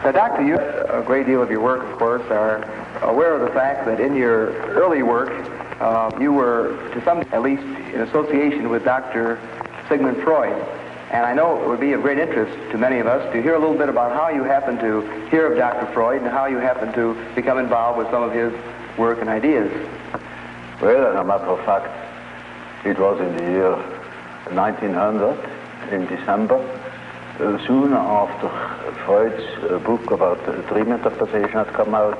Now, Doctor, you, a great deal of your work, of course, are aware of the fact that in your early work, you were, to some, at least, in association with Dr. Sigmund Freud. And I know it would be of great interest to many of us to hear a little bit about how you happened to hear of Dr. Freud and how you happened to become involved with some of his work and ideas. Well, as a matter of fact, it was in the year 1900, in December, soon after Freud's book about dream interpretation had come out,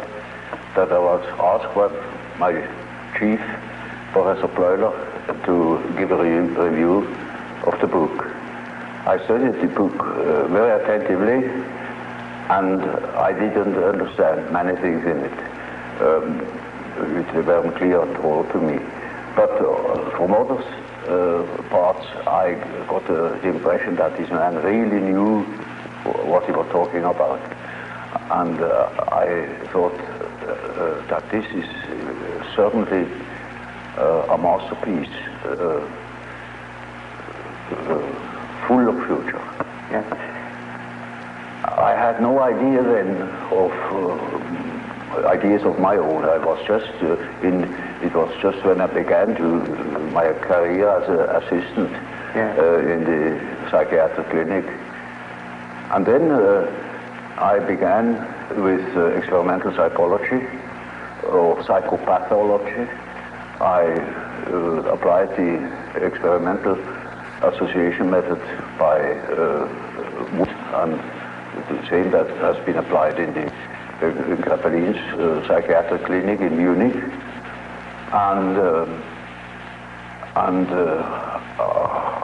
that I was asked by my chief, Professor Bleuler, to give a review of the book. I studied the book very attentively, and I didn't understand many things in it, which weren't clear at all to me. But from other parts, I got the impression that this man really knew what he was talking about. And I thought that this is certainly a masterpiece, full of future. Yes. I had no idea then of ideas of my own. I was just it was just when I began my career as an assistant in the psychiatric clinic. And then I began with experimental psychology or psychopathology. I applied the experimental association method by Wood, and the same that has been applied in Krappelin's psychiatric clinic in Munich, and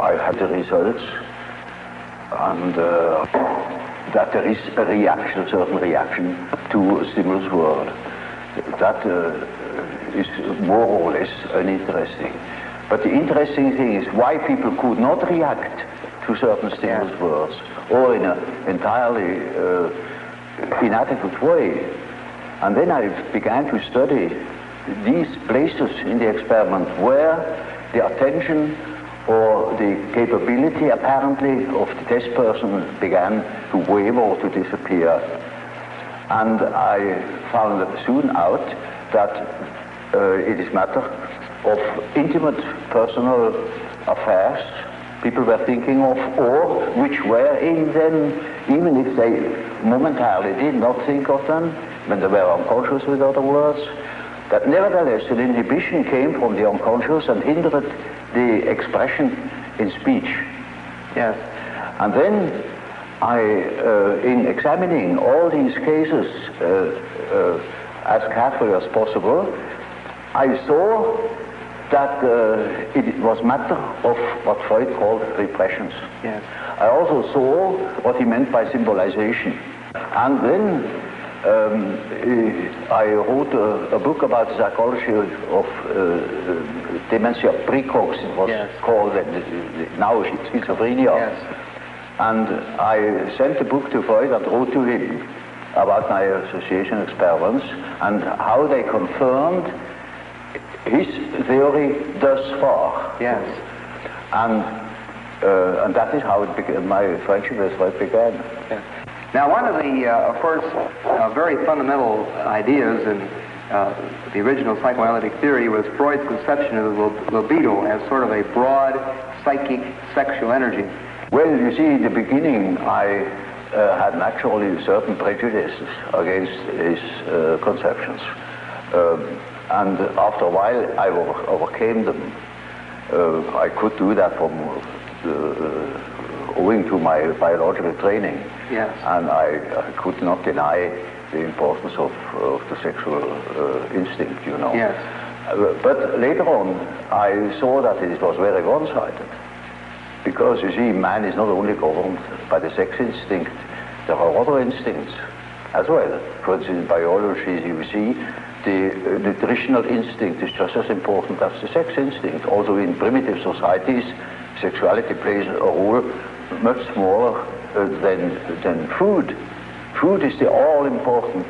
I had the results, and that there is a reaction, a certain reaction to a stimulus world. That is more or less uninteresting. But the interesting thing is why people could not react to certain stimulus worlds, or in an entirely inadequate way. And then I began to study these places in the experiment where the attention or the capability apparently of the test person began to waver or to disappear. And I found soon out that it is matter of intimate personal affairs people were thinking of, or which were in them, even if they momentarily did not think of them, when they were unconscious, with other words, that nevertheless an inhibition came from the unconscious and hindered the expression in speech. Yes. And then in examining all these cases as carefully as possible, I saw that it was matter of what Freud called repressions. Yes. I also saw what he meant by symbolization. And then I wrote a book about the psychology of dementia precox, it was called, now schizophrenia. Yes. And I sent the book to Freud and wrote to him about my association experiments and how they confirmed his theory thus far. Yes. And that is how it began, my friendship with Freud began. Yes. Now, one of the, of course, very fundamental ideas in the original psychoanalytic theory was Freud's conception of the libido as sort of a broad psychic sexual energy. Well, you see, in the beginning, I had naturally certain prejudices against his conceptions. And after a while, I overcame them. I could do that from owing to my biological training. Yes. And I could not deny the importance of the sexual instinct, you know. Yes. But later on, I saw that it was very one-sided. Because, you see, man is not only governed by the sex instinct, there are other instincts as well. For instance, in biology, you see, the nutritional instinct is just as important as the sex instinct. Also, in primitive societies, sexuality plays a role much smaller than food. Food is the all-important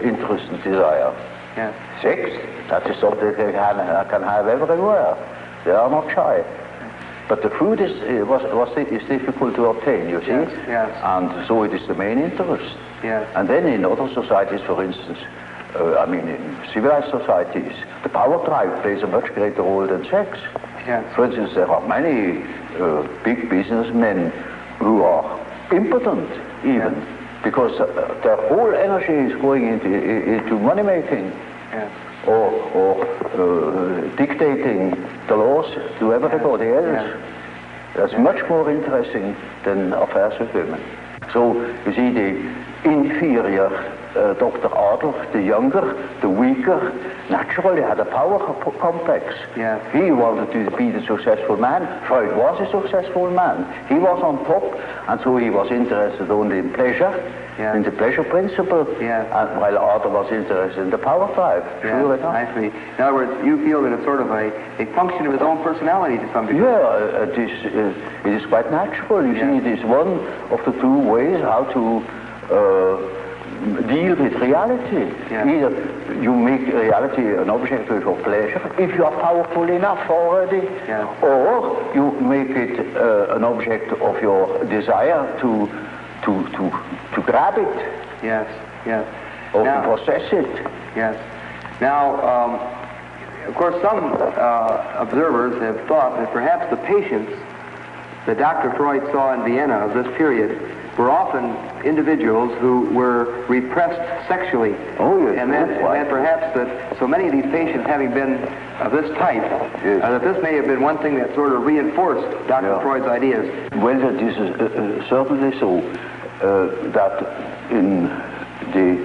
interest and desire. Yeah. Sex, that is something they can have everywhere. They are not shy. But the food is difficult to obtain, you see? Yes, yes. And so it is the main interest. Yes. And then in other societies, for instance, in civilized societies, the power drive plays a much greater role than sex. Yes. For instance, there are many big businessmen who are impotent, even, because their whole energy is going into money making. Yes. Or dictating the laws to everybody else. Yeah. That's much more interesting than affairs with women. So, you see, the inferior Dr. Adolf, the younger, the weaker, naturally had a power complex. Yeah. He wanted to be the successful man. Freud was a successful man. He was on top, and so he was interested only in pleasure, in the pleasure principle, and while Adolf was interested in the power drive. Yeah, Sure enough. I see. In other words, you feel that it's sort of a function of his own personality to some degree. Yeah, it is quite natural. You see, it is one of the two ways how to deal with reality. Yeah. Either you make reality an object of your pleasure, if you are powerful enough already, or you make it an object of your desire to grab it. Yes, yes. Or to possess it. Yes. Now, of course, some observers have thought that perhaps the patients that Dr. Freud saw in Vienna of this period were often individuals who were repressed sexually. Oh, yes. And perhaps that so many of these patients having been of this type, that this may have been one thing that sort of reinforced Dr. Freud's ideas. Well, that is certainly so, that in the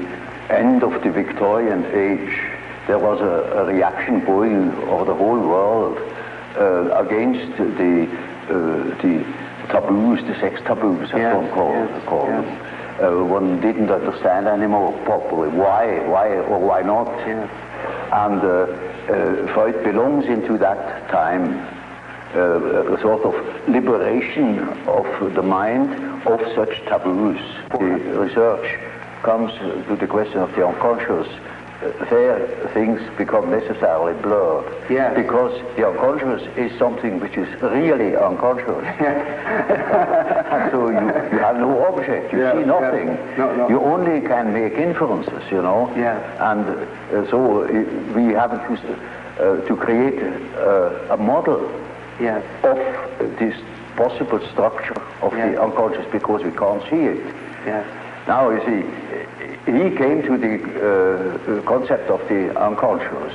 end of the Victorian age, there was a reaction going over the whole world against the taboos, the sex taboos, as one called them. One didn't understand anymore properly why or why not. And Freud belongs into that time, a sort of liberation of the mind of such taboos. The research comes to the question of the unconscious. There things become necessarily blurred, because the unconscious is something which is really unconscious. And so you have no object, you see nothing. No. You only can make inferences, you know. And so we have to create a model of this possible structure of the unconscious, because we can't see it. Now, you see, he came to the concept of the unconscious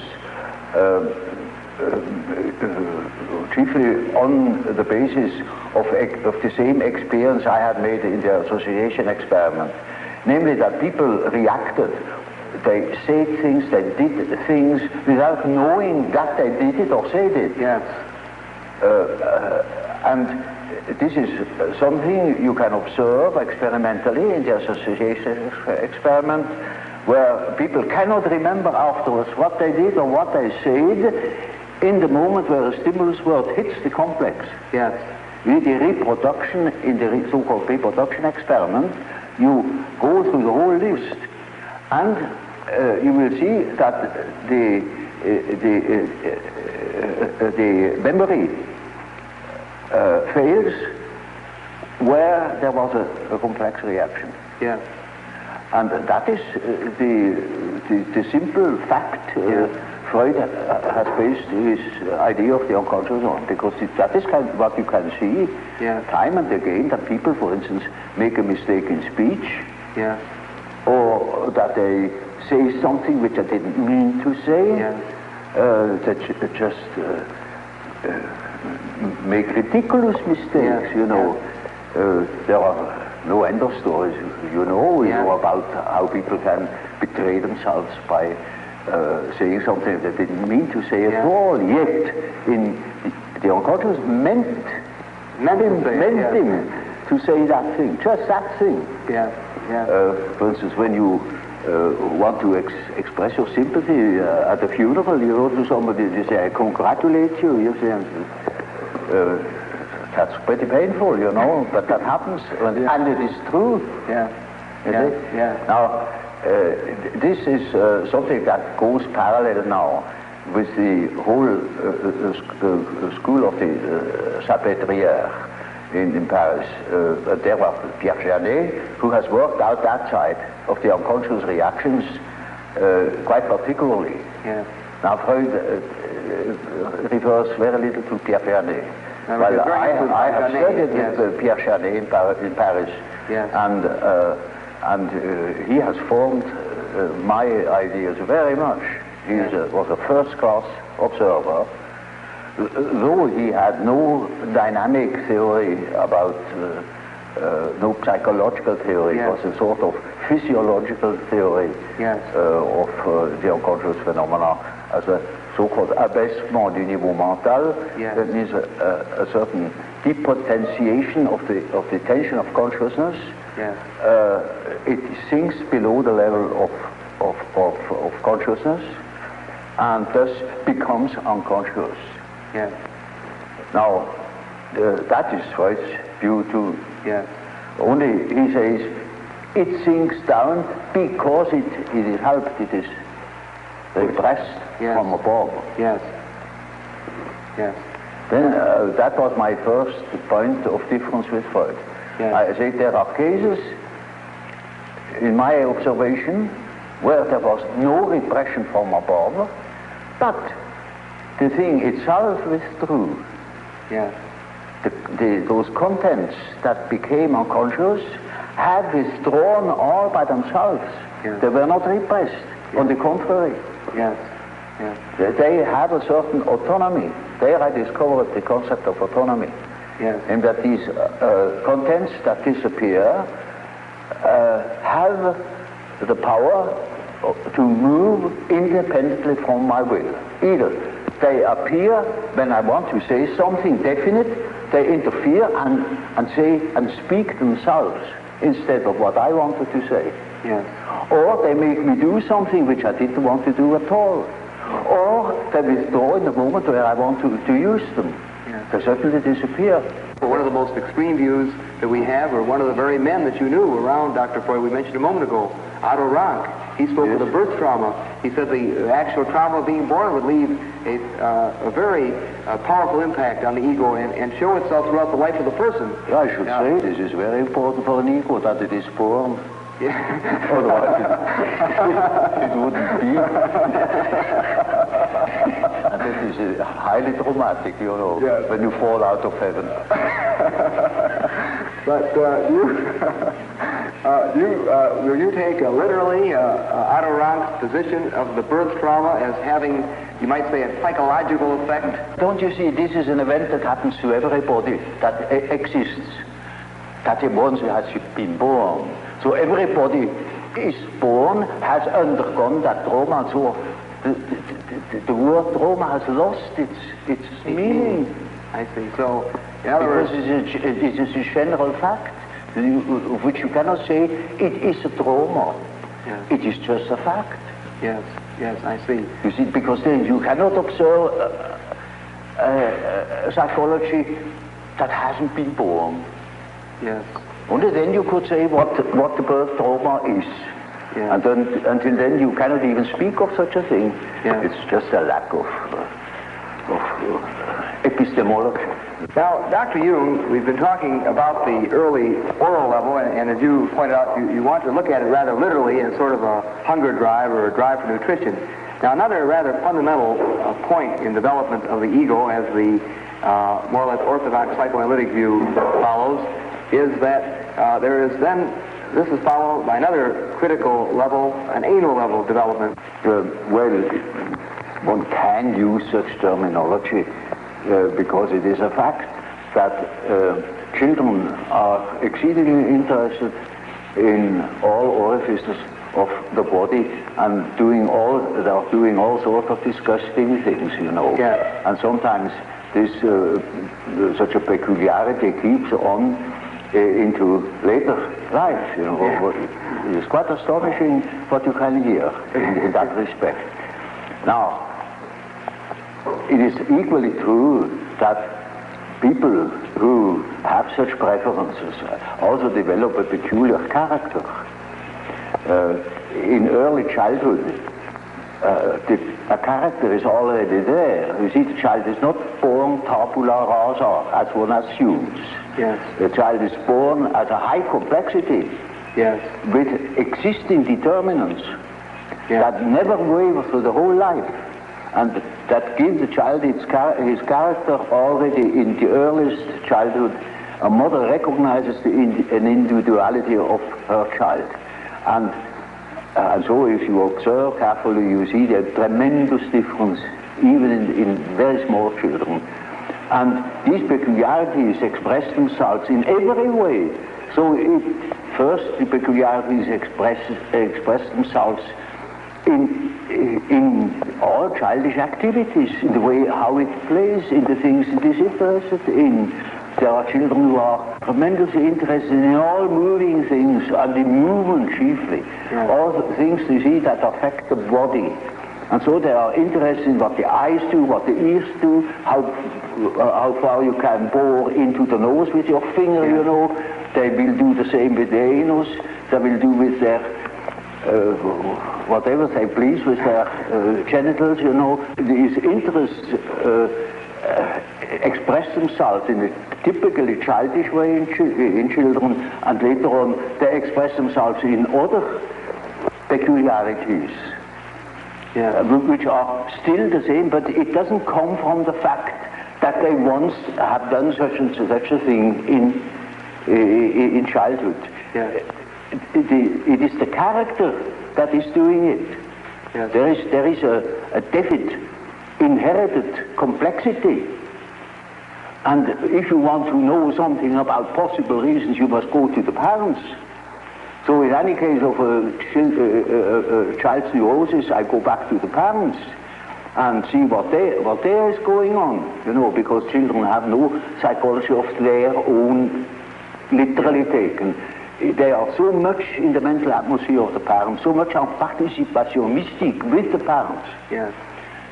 chiefly on the basis of the same experience I had made in the association experiment, namely that people reacted. They said things, they did things without knowing that they did it or said it. And this is something you can observe experimentally in the association experiment, where people cannot remember afterwards what they did or what they said in the moment where a stimulus word hits the complex. With the reproduction, in the so-called reproduction experiment, you go through the whole list, and you will see that the memory fails where there was a complex reaction. And that is the simple fact Freud has based his idea of the unconscious on, because that is what you can see time and again, that people, for instance, make a mistake in speech, or that they say something which they didn't mean to say, that just make ridiculous mistakes, you know. There are no end of stories, you know about how people can betray themselves by saying something they didn't mean to say at all, yet in the unconscious meant him to say that thing, just that thing. For instance, when you want to express your sympathy at a funeral, you go to somebody and you say, I congratulate you. You say, that's pretty painful, you know, but that happens, and it is true. Now, this is something that goes parallel now with the whole school of the Salpêtrière in Paris. There was Pierre Janet, who has worked out that side of the unconscious reactions quite particularly. Yes. Now Freud refers very little to Pierre Janet. Well, I have studied with Pierre Janet in Paris, yes. and he has formed my ideas very much. He was a first-class observer, though he had no dynamic theory about, no psychological theory. Yes. It was a sort of physiological theory of the unconscious phenomena as a so-called abaissement du niveau mental. Yes. That means a certain depotentiation of the tension of consciousness. Yes. It sinks below the level of consciousness and thus becomes unconscious. Yes. Now, that is Freud's view too. Yes. Only he says it sinks down because it is helped, it is repressed from above. Yes. Yes. Then that was my first point of difference with Freud. Yes. I say there are cases, in my observation, where there was no repression from above, but the thing itself withdrew. Yes. Those contents that became unconscious had withdrawn all by themselves. Yes. They were not repressed. Yes. On the contrary. Yes. Yes. They had a certain autonomy. There I discovered the concept of autonomy. Yes. And that these contents that disappear have the power to move independently from my will. Either they appear when I want to say something definite, they interfere and say and speak themselves instead of what I wanted to say. Yes. Or they make me do something which I didn't want to do at all. Or they withdraw in the moment where I want to use them. Yes. They suddenly disappear. One of the most extreme views that we have, or one of the very men that you knew around Dr. Freud, we mentioned a moment ago, Otto Rank. He spoke of the birth trauma. He said the actual trauma of being born would leave a very powerful impact on the ego and show itself throughout the life of the person. I should say this is very important for an ego, that it is born. Yeah. Otherwise it wouldn't be. And it is highly traumatic, you know, when you fall out of heaven. But will you take literally Otto Rank's position of the birth trauma as having, you might say, a psychological effect? Don't you see, this is an event that happens to everybody that exists, that once has been born. So everybody is born, has undergone that trauma, and so the word trauma has lost its meaning. I see. So, in other words, it is a general fact, of which you cannot say it is a trauma. Yes. It is just a fact. Yes, yes, I see. You see, because then you cannot observe psychology that hasn't been born. Yes. Only then you could say what the birth trauma is. Yes. And then, until then you cannot even speak of such a thing. Yes. It's just a lack of epistemology. Now, Dr. Jung, we've been talking about the early oral level, and as you pointed out, you want to look at it rather literally as sort of a hunger drive or a drive for nutrition. Now, another rather fundamental point in development of the ego, as the more or less orthodox psychoanalytic view follows, is that there is then, this is followed by another critical level, an anal level development. Well, one can use such terminology because it is a fact that children are exceedingly interested in all orifices of the body and they are doing all sorts of disgusting things, you know. Yeah. And sometimes this such a peculiarity keeps on into later life, you know. Yeah. It is quite astonishing what you can hear in that respect. Now, it is equally true that people who have such preferences also develop a peculiar character. In early childhood, a character is already there. You see, the child is not born tabula rasa, as one assumes. Yes. The child is born at a high complexity, Yes. with existing determinants Yes. that never waver through the whole life, and that give the child his character already in the earliest childhood. A mother recognizes an individuality of her child, and so if you observe carefully, you see the tremendous difference even in very small children. And these peculiarities express themselves in every way. So first, the peculiarities express themselves in all childish activities, in the way how it plays, in the things it is interested in. There are children who are tremendously interested in all moving things, and in movement chiefly. Yeah. All the things you see that affect the body. And so they are interested in what the eyes do, what the ears do, how far you can bore into the nose with your finger, you know. They will do the same with their anus. They will do with their whatever they please with their genitals, you know. These interests express themselves in a typically childish way in children, and later on they express themselves in other peculiarities, which are still the same, but it doesn't come from the fact that they once have done such a thing in childhood. Yeah. It is the character that is doing it. Yes. There is a definite inherited complexity. And if you want to know something about possible reasons, you must go to the parents. So in any case of a child's neurosis, I go back to the parents and see what there is going on, you know, because children have no psychology of their own, literally taken. They are so much in the mental atmosphere of the parents, so much en participation mystique with the parents. Yes.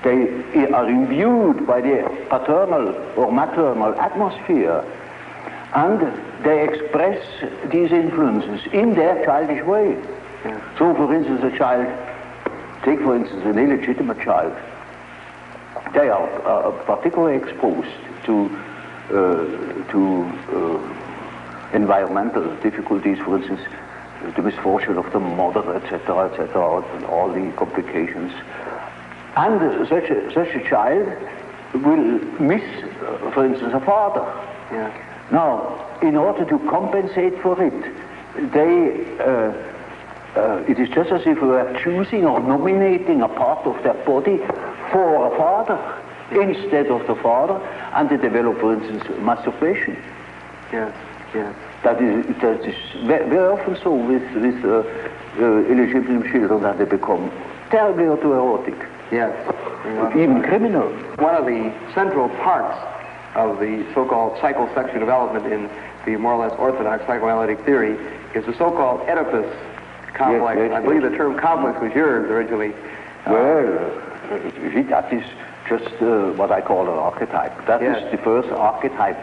They are imbued by the paternal or maternal atmosphere, and they express these influences in their childish way. Yeah. So, for instance, take for instance an illegitimate child. They are particularly exposed to environmental difficulties, for instance, the misfortune of the mother, etc., and all the complications. And such a child will miss, for instance, a father. Yeah. Now, in order to compensate for it, it is just as if we were choosing or nominating a part of their body for a father instead of the father, and they develop, for instance, masturbation. Yes. Yes. That is very often so with illegitimate children, that they become terribly autoerotic. Yes. Even criminal. One of the central parts of the so-called psychosexual development in the more or less orthodox psychoanalytic theory is the so-called Oedipus complex. Yes, I believe the term complex was yours originally. Well, you see, that is just what I call an archetype. That is the first archetype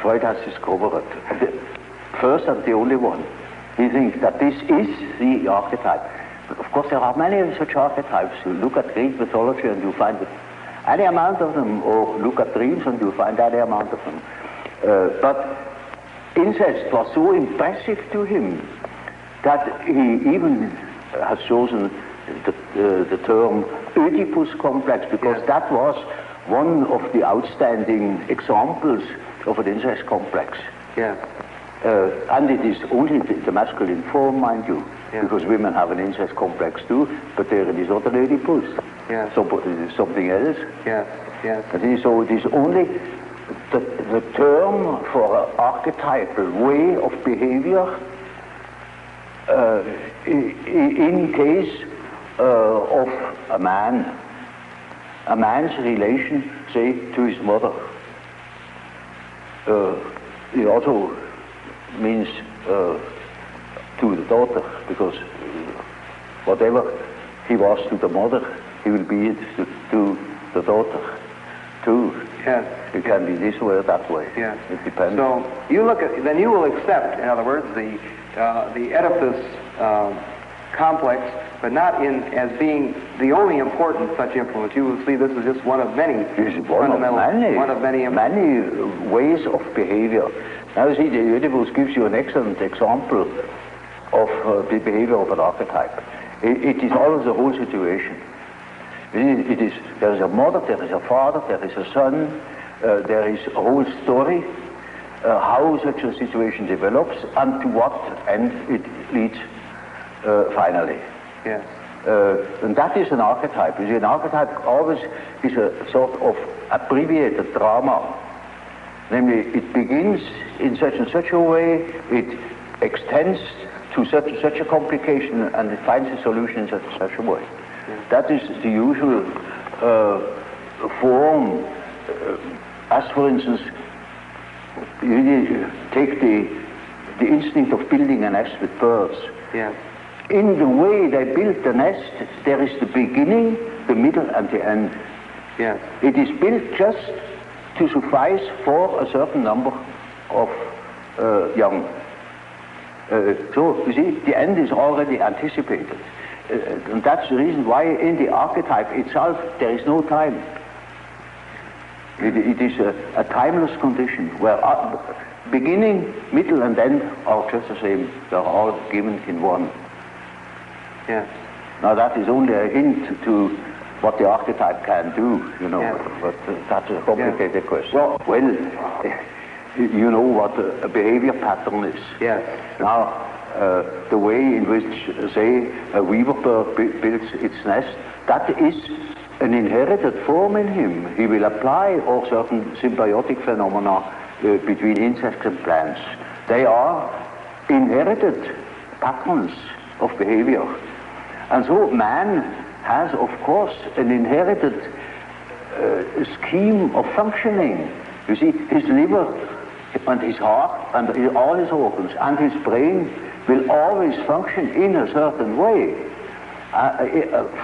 Freud has discovered. The first and the only one. He thinks that this is the archetype. Of course, there are many such archetypes. You look at Greek mythology and you find any amount of them, or look at dreams and you find any amount of them. But incest was so impressive to him that he even has chosen the term Oedipus complex, because that was one of the outstanding examples of an incest complex. Yeah. And it is only the masculine form, mind you, because women have an incest complex too, but there it is not an Oedipus. Yeah. So it is something else. Yes. Yes. So it is only the term for an archetypal way of behavior in case of a man's relation, say, to his mother. It also means to the daughter, because whatever he was to the mother, he will be it to the daughter too. Yes. It can be this way or that way. Yes. It depends. So you look at, then you will accept, in other words, the Oedipus complex, but not in as being the only important such influence. You will see this is just one of many fundamental, one of many ways of behavior. Now, see, the Oedipus gives you an excellent example of the behavior of an archetype. It is always the whole situation. There is a mother, there is a father, there is a son, there is a whole story, how such a situation develops, and to what end it leads finally. Yes. And that is an archetype. You see, an archetype always is a sort of abbreviated drama. Namely, it begins in such and such a way, it extends to such and such a complication, and it finds a solution in such and such a way. Yes. That is the usual form. As for instance, you take the instinct of building a nest with birds. Yes. In the way they build the nest, there is the beginning, the middle, and the end. Yes. It is built just to suffice for a certain number of young. So, you see, the end is already anticipated. And that's the reason why in the archetype itself there is no time. It is a timeless condition where beginning, middle, and end are just the same. They're all given in one. Yes. Now that is only a hint to what the archetype can do, you know, yes. But that's a complicated question. Well, you know what a behavior pattern is. Yes. Now, the way in which, say, a weaver bird builds its nest, that is an inherited form in him. He will apply all certain symbiotic phenomena between insects and plants. They are inherited patterns of behavior. And so man has, of course, an inherited scheme of functioning. You see, his liver and his heart and all his organs and his brain will always function in a certain way,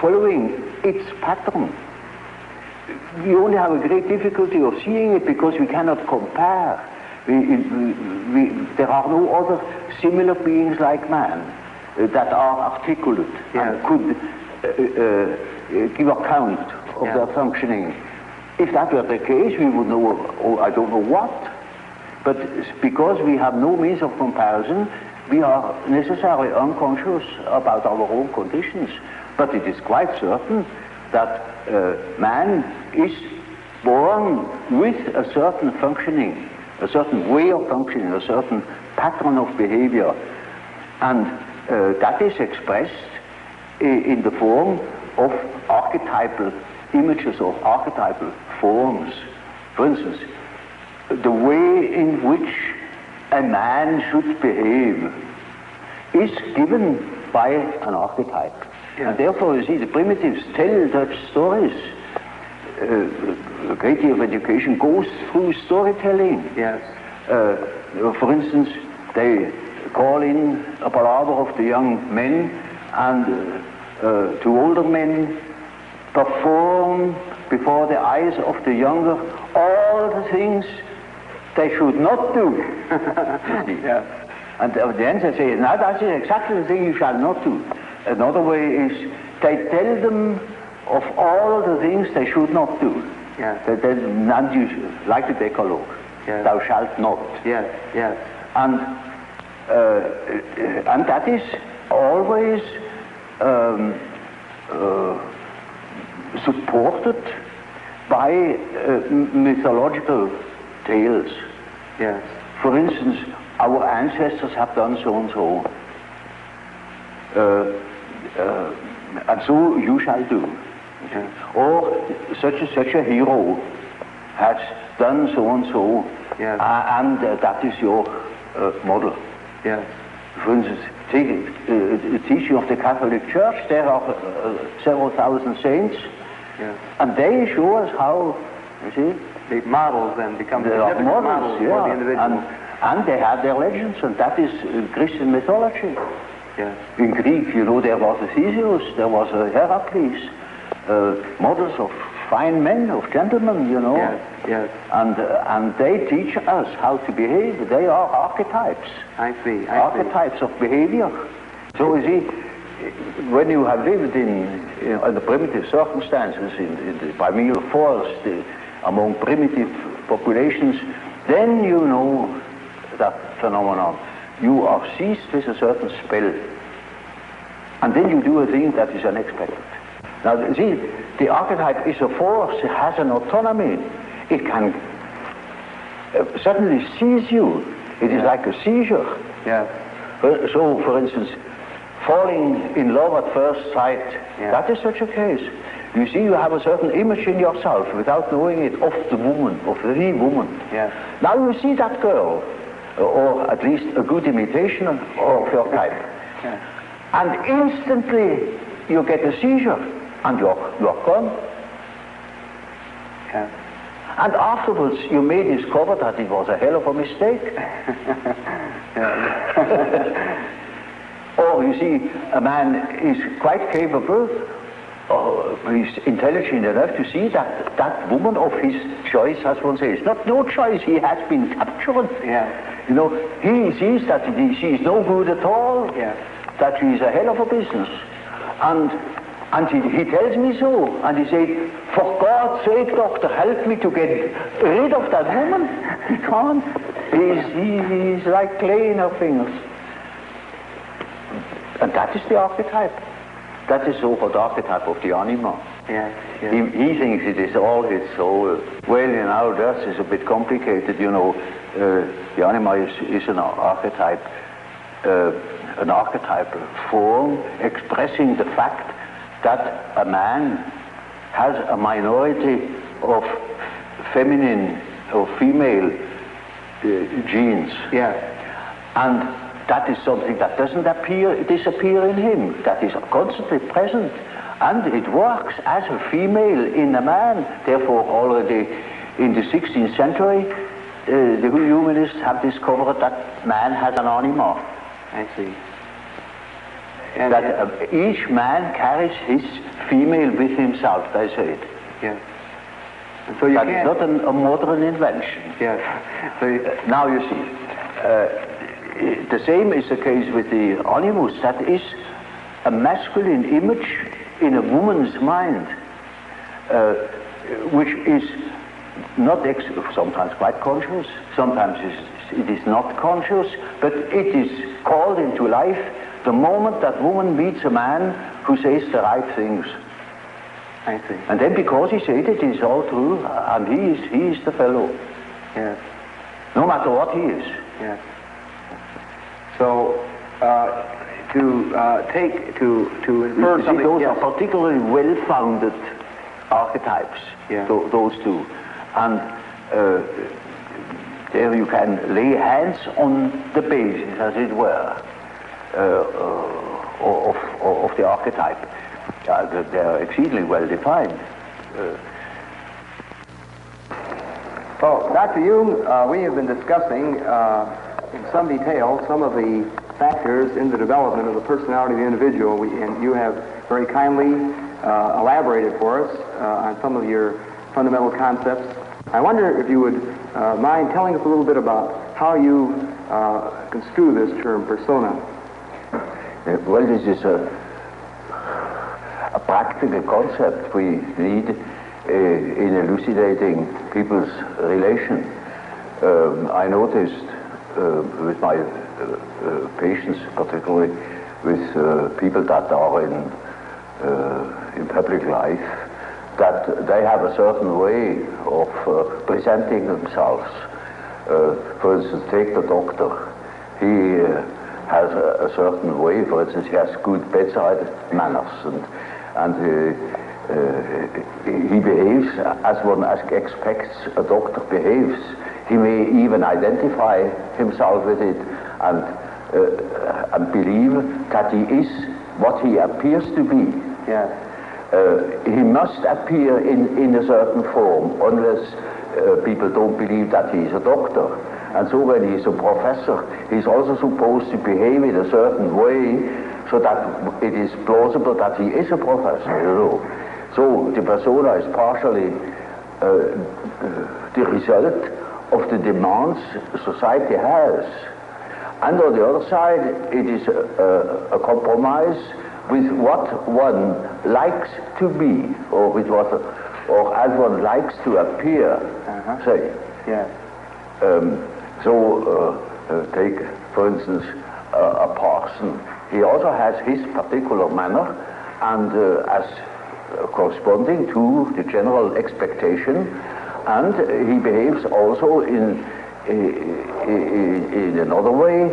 following its pattern. We only have a great difficulty of seeing it because we cannot compare. There are no other similar beings like man that are articulate and could give account of their functioning. If that were the case, we would know, I don't know what. But because we have no means of comparison, we are necessarily unconscious about our own conditions. But it is quite certain that man is born with a certain functioning, a certain way of functioning, a certain pattern of behavior. And that is expressed in the form of archetypal images or archetypal forms. For instance, the way in which a man should behave is given by an archetype. Yeah. And therefore, you see, the primitives tell such stories. A great deal of education goes through storytelling. Yes. For instance, they call in a palaver of the young men and to older men perform before the eyes of the younger all the things they should not do. Yes. And at the end they say, now that is exactly the thing you shall not do. Another way is they tell them of all the things they should not do. Yes. And you, like the Decalogue, yes. Thou shalt not. Yes, yes. And that is always supported by mythological tales. Yes. For instance, our ancestors have done so and so, and so you shall do. Okay. Or such a hero has done so and so, yes. And that is your model. Yes. For instance, take the teaching of the Catholic Church. There are several thousand saints, yes. And they show us how, you see, the models then become the models, for the individual. And they have their legends, and that is Christian mythology. Yes. In Greek, you know, there was a Theseus, there was a Heracles, models of fine men, of gentlemen, you know. Yes, yes. And they teach us how to behave. They are archetypes. I see. Archetypes of behavior. So you see, when you have lived in under primitive circumstances, in the primeval forest, among primitive populations, then you know that phenomenon. You are seized with a certain spell, and then you do a thing that is unexpected. Now, see, the archetype is a force, it has an autonomy. It can suddenly seize you. It is like a seizure. Yeah. So, for instance, falling in love at first sight, that is such a case. You see, you have a certain image in yourself without knowing it of the woman, of the woman. Yeah. Now you see that girl, or at least a good imitation of your type. Yeah. And instantly you get a seizure, and you're gone. Yeah. And afterwards you may discover that it was a hell of a mistake. Or you see, a man is quite capable, he's intelligent enough to see that that woman of his choice, as one says, not no choice, he has been captured. Yeah. You know, he sees that she is no good at all, that she is a hell of a business. And he tells me so, and he said, for God's sake, doctor, help me to get rid of that woman. He can't. He's like clay in her fingers. And that is the archetype. That is so-called archetype of the anima. Yes, yes. He thinks it is all his soul. Well, in our earth is a bit complicated, you know. The anima is an archetypal form expressing the fact that a man has a minority of feminine or female genes. Yeah. And that is something that doesn't disappear in him, that is constantly present. And it works as a female in a man. Therefore, already in the 16th century, the humanists have discovered that man has an anima. I see. And that each man carries his female with himself, they say it. Yes. And so you that is not a modern invention. Yes. So now you see, the same is the case with the animus. That is a masculine image in a woman's mind, which is not sometimes quite conscious, sometimes it is not conscious, but it is called into life the moment that woman meets a man who says the right things. I see. And then because he said it is all true, and he is the fellow. Yes. No matter what he is. Yes. So to infer something. Those are particularly well-founded archetypes. Yeah. Those two, and there you can lay hands on the basis, as it were, of the archetype. They are exceedingly well defined. Well, Dr. Jung, we have been discussing in some detail some of the factors in the development of the personality of the individual, and you have very kindly elaborated for us on some of your fundamental concepts. I wonder if you would mind telling us a little bit about how you construe this term, persona. Well, this is a practical concept we need in elucidating people's relation. I noticed with my patients, particularly with people that are in public life, that they have a certain way of presenting themselves. For instance, take the doctor. He has a certain way. For instance, he has good bedside manners, and he behaves as one expects a doctor behaves. He may even identify himself with it and believe that he is what he appears to be. Yeah. He must appear in a certain form, unless people don't believe that he is a doctor. And so when he is a professor, he's also supposed to behave in a certain way so that it is plausible that he is a professor, you know. So the persona is partially the result of the demands society has. And on the other side, it is a compromise with what one likes to be, or with what, or as one likes to appear, say. Yes. Take, for instance, a parson. He also has his particular manner, and as corresponding to the general expectation, and he behaves also in another way,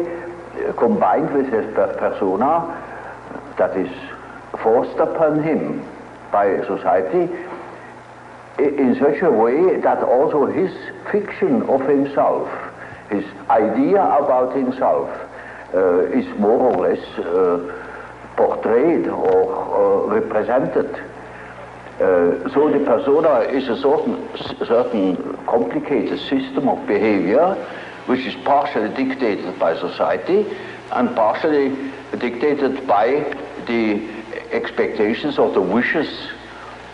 combined with his persona that is forced upon him by society, in such a way that also his fiction of himself, his idea about himself, is more or less portrayed or represented. So the persona is a certain complicated system of behavior which is partially dictated by society and partially dictated by the expectations or the wishes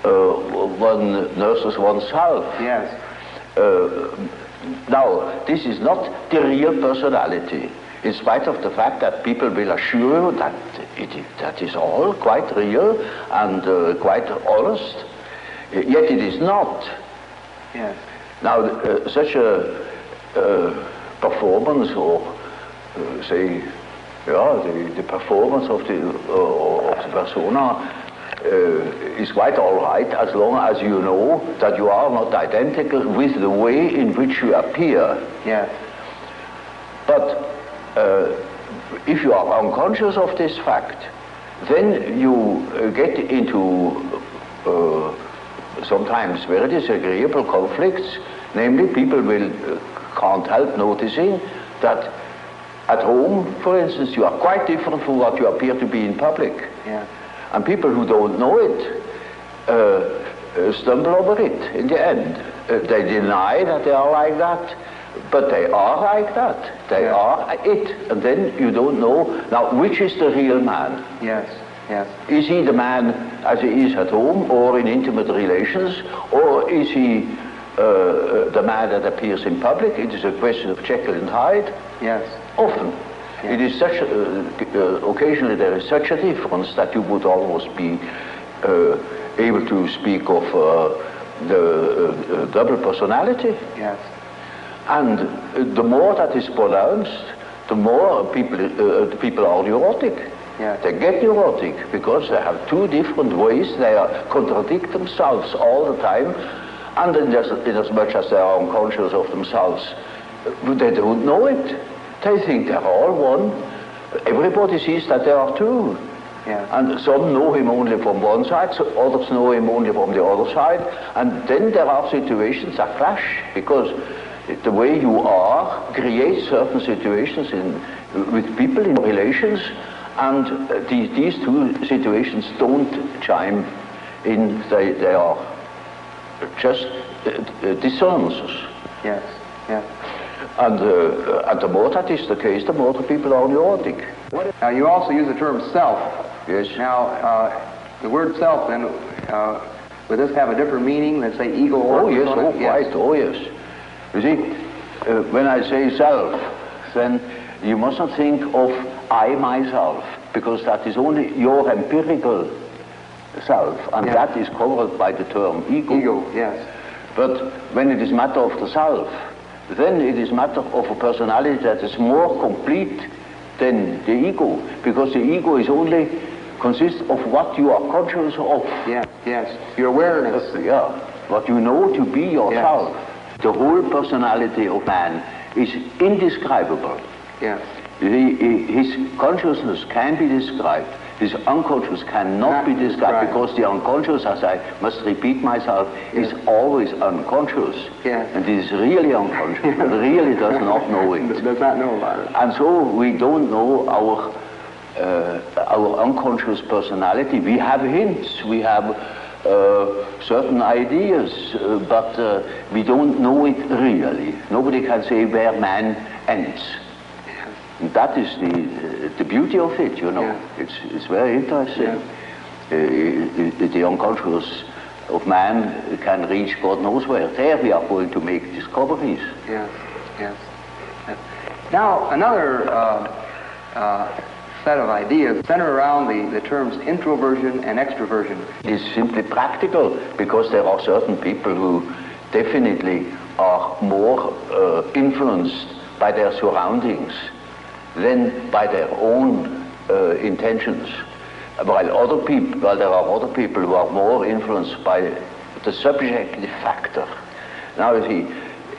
one nurses oneself. Yes. Now, this is not the real personality, in spite of the fact that people will assure you that that is all quite real and quite honest, yet it is not. Yes. Now, such a performance, or say, the performance of the persona is quite all right, as long as you know that you are not identical with the way in which you appear. Yes. But if you are unconscious of this fact, then you get into sometimes very disagreeable conflicts. Namely, people can't help noticing that at home, for instance, you are quite different from what you appear to be in public. Yeah. And people who don't know it stumble over it in the end. They deny that they are like that, but they are like that. They are it. And then you don't know, now, which is the real man? Yes, yes. Is he the man as he is at home or in intimate relations, or is he the man that appears in public? It is a question of Jekyll and Hyde. Yes. Often. Yeah. It is such occasionally there is such a difference that you would almost be able to speak of the double personality. Yes. And the more that is pronounced, the more people are neurotic. Yes. They get neurotic because they have two different ways. They contradict themselves all the time, and in as much as they are unconscious of themselves, they don't know it. They think they're all one. Everybody sees that there are two. Yeah. And some know him only from one side, so others know him only from the other side. And then there are situations that clash, because the way you are creates certain situations with people in relations, and these two situations don't chime in. They are just dissonances. Yes, yes. And the more that is the case, the more the people are neurotic. Now, you also use the term self. Yes. Now, the word self, then, would this have a different meaning than, say, ego or... Oh, yes, oh, quite, oh, yes. You see, when I say self, then you must not think of I, myself, because that is only your empirical self, and that is covered by the term ego. Ego, yes. But when it is matter of the self, then it is matter of a personality that is more complete than the ego, because the ego is only consists of what you are conscious of. Yes, yes. Your awareness. What you know to be yourself. Yes. The whole personality of man is indescribable. Yes. His consciousness can be described. His unconscious cannot be described, because the unconscious, as I must repeat myself, is always unconscious. Yes. And it is really unconscious. It really does not know it. Does not know about it. And so we don't know our unconscious personality. We have hints. We have certain ideas, but we don't know it really. Nobody can say where man ends. And that is the beauty of it, you know. Yeah. It's very interesting. Yeah. The unconscious of man can reach God knows where. There we are going to make discoveries. Yes, yes. Now, another set of ideas center around the terms introversion and extroversion. It is simply practical because there are certain people who definitely are more influenced by their surroundings than by their own intentions. While there are other people who are more influenced by the subjective factor. Now you see,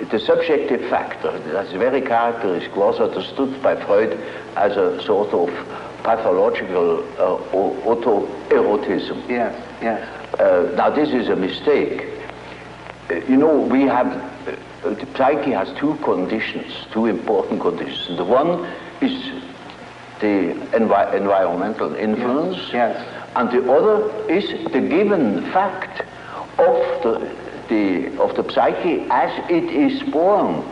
the subjective factor, that's very characteristic, was understood by Freud as a sort of pathological autoerotism. Yes, yes. Now this is a mistake. You know, we have, the psyche has two conditions, two important conditions. The one is the environmental influence, yes. And the other is the given fact of the psyche as it is born.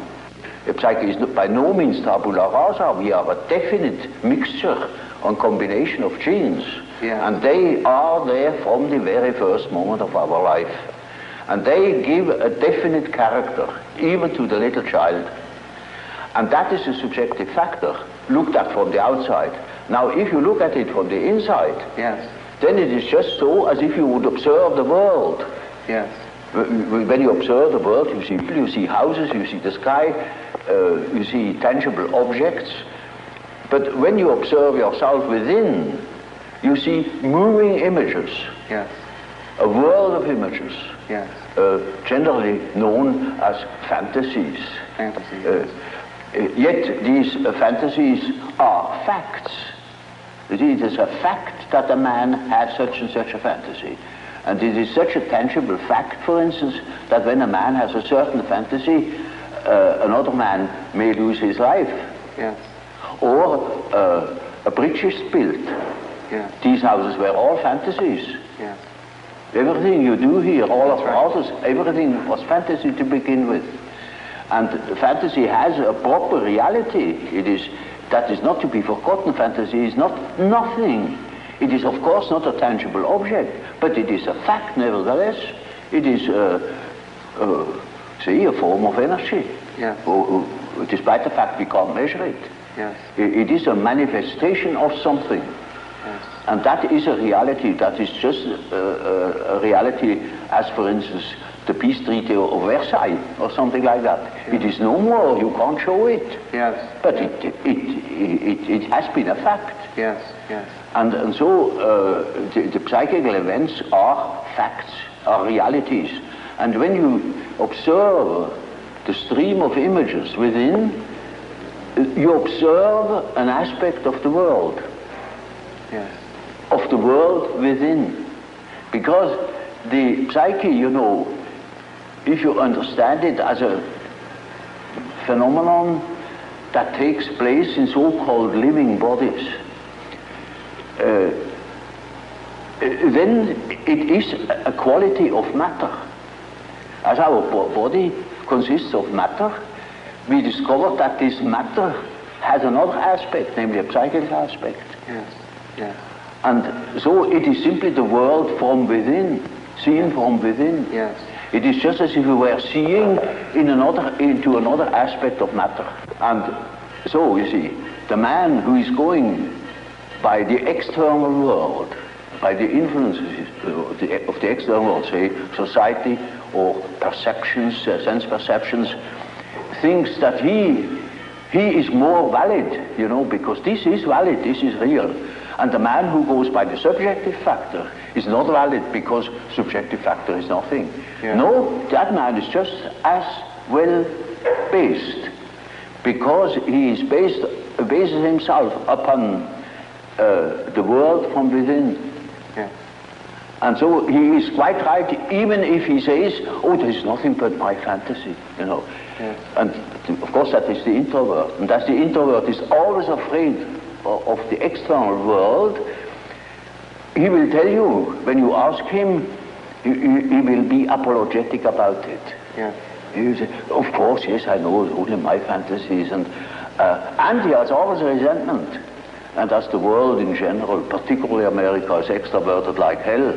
The psyche is by no means tabula rasa. We are a definite mixture and combination of genes, and they are there from the very first moment of our life. And they give a definite character, even to the little child. And that is a subjective factor, looked at from the outside. Now, if you look at it from the inside, yes, then it is just so as if you would observe the world. Yes. When you observe the world, you see people, you see houses, you see the sky, you see tangible objects. But when you observe yourself within, you see moving images. Yes. A world of images. Yes. Generally known as fantasies. Fantasies. Yet these fantasies are facts. It is a fact that a man has such and such a fantasy. And it is such a tangible fact, for instance, that when a man has a certain fantasy, another man may lose his life. Yes. Or a bridge is built. Yes. These houses were all fantasies. Yes. Everything you do here, all of the right. houses, everything was fantasy to begin with. And fantasy has a proper reality. That is not to be forgotten. Fantasy is not nothing. It is, of course, not a tangible object, but it is a fact, nevertheless. It is, say, a form of energy. Yes. Despite the fact we can't measure it. Yes. It is a manifestation of something. Yes. And that is a reality. That is just a reality as, for instance, the peace treaty of Versailles or something like that. Yes. It is no more. You can't show it. Yes. But it has been a fact. Yes. Yes. And so the psychical events are facts, are realities. And when you observe the stream of images within, you observe an aspect of the world. Yes. Of the world within. Because the psyche, you know, if you understand it as a phenomenon that takes place in so-called living bodies, then it is a quality of matter. As our body consists of matter, we discover that this matter has another aspect, namely a psychic aspect. Yes. Yes. And so it is simply the world from within, seen from within. Yes. It is just as if we were seeing into another aspect of matter. And so, you see, the man who is going by the external world, by the influences of the external world, say society or perceptions, sense perceptions, thinks that he is more valid, you know, because this is valid, this is real. And the man who goes by the subjective factor is not valid because subjective factor is nothing. Yeah. No, that man is just as well based because he is bases himself upon the world from within. Yeah. And so he is quite right, even if he says, oh, there is nothing but my fantasy, you know. Yeah. And of course that is the introvert. And that the introvert is always afraid of the external world. He will tell you, when you ask him, he will be apologetic about it. Yeah. He will say, of course, yes, I know, only my fantasies. And he has always a resentment. And as the world in general, particularly America, is extroverted like hell,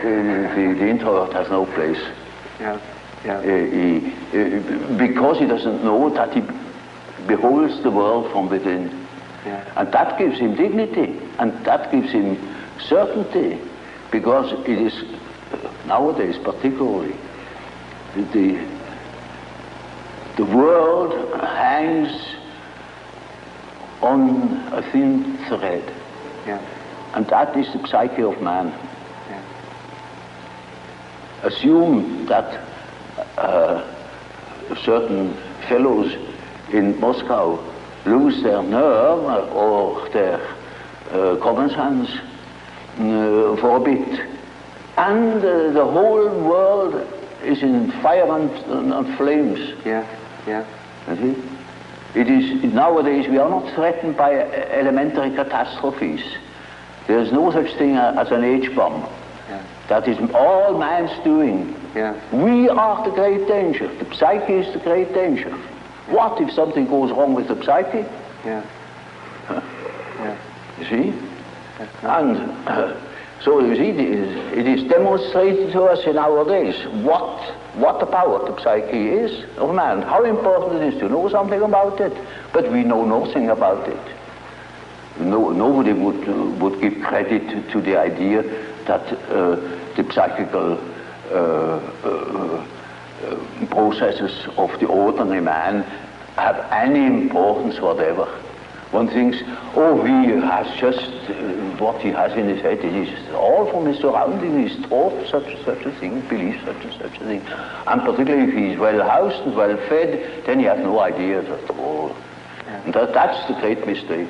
the introvert has no place. Yeah. Yeah. Because he doesn't know that he beholds the world from within. Yeah. And that gives him dignity, and that gives him certainty, because it is, nowadays particularly, the world hangs on a thin thread. Yeah. And that is the psyche of man. Yeah. Assume that certain fellows in Moscow lose their nerve or their common sense for a bit, and the whole world is in fire and flames. Yeah, yeah. You see? It is, nowadays we are not threatened by elementary catastrophes. There is no such thing as an H-bomb. Yeah. That is all man's doing. Yeah. We are the great danger. The psyche is the great danger. Yeah. What if something goes wrong with the psyche? Yeah. Yeah. You see? And so you see, it is demonstrated to us in our days what the power of the psyche is of man, how important it is to know something about it, but we know nothing about it. Nobody would give credit to the idea that the psychical processes of the ordinary man have any importance whatever. One thinks, oh, he has just what he has in his head. It is all from his surroundings. He's taught such a thing, believes such a thing. And particularly if he's well housed and well fed, then he has no ideas at all. Yeah. And that's the great mistake.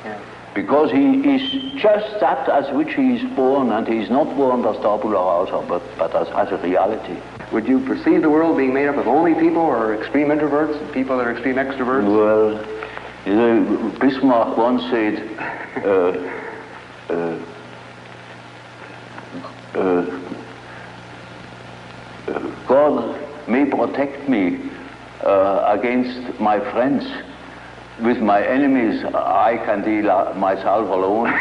Yeah. Because he is just that as which he is born, and he is not born as tabula rasa, but as a reality. Would you perceive the world being made up of only people or extreme introverts and people that are extreme extroverts? Well, you know, Bismarck once said, God may protect me against my friends. With my enemies, I can deal myself alone.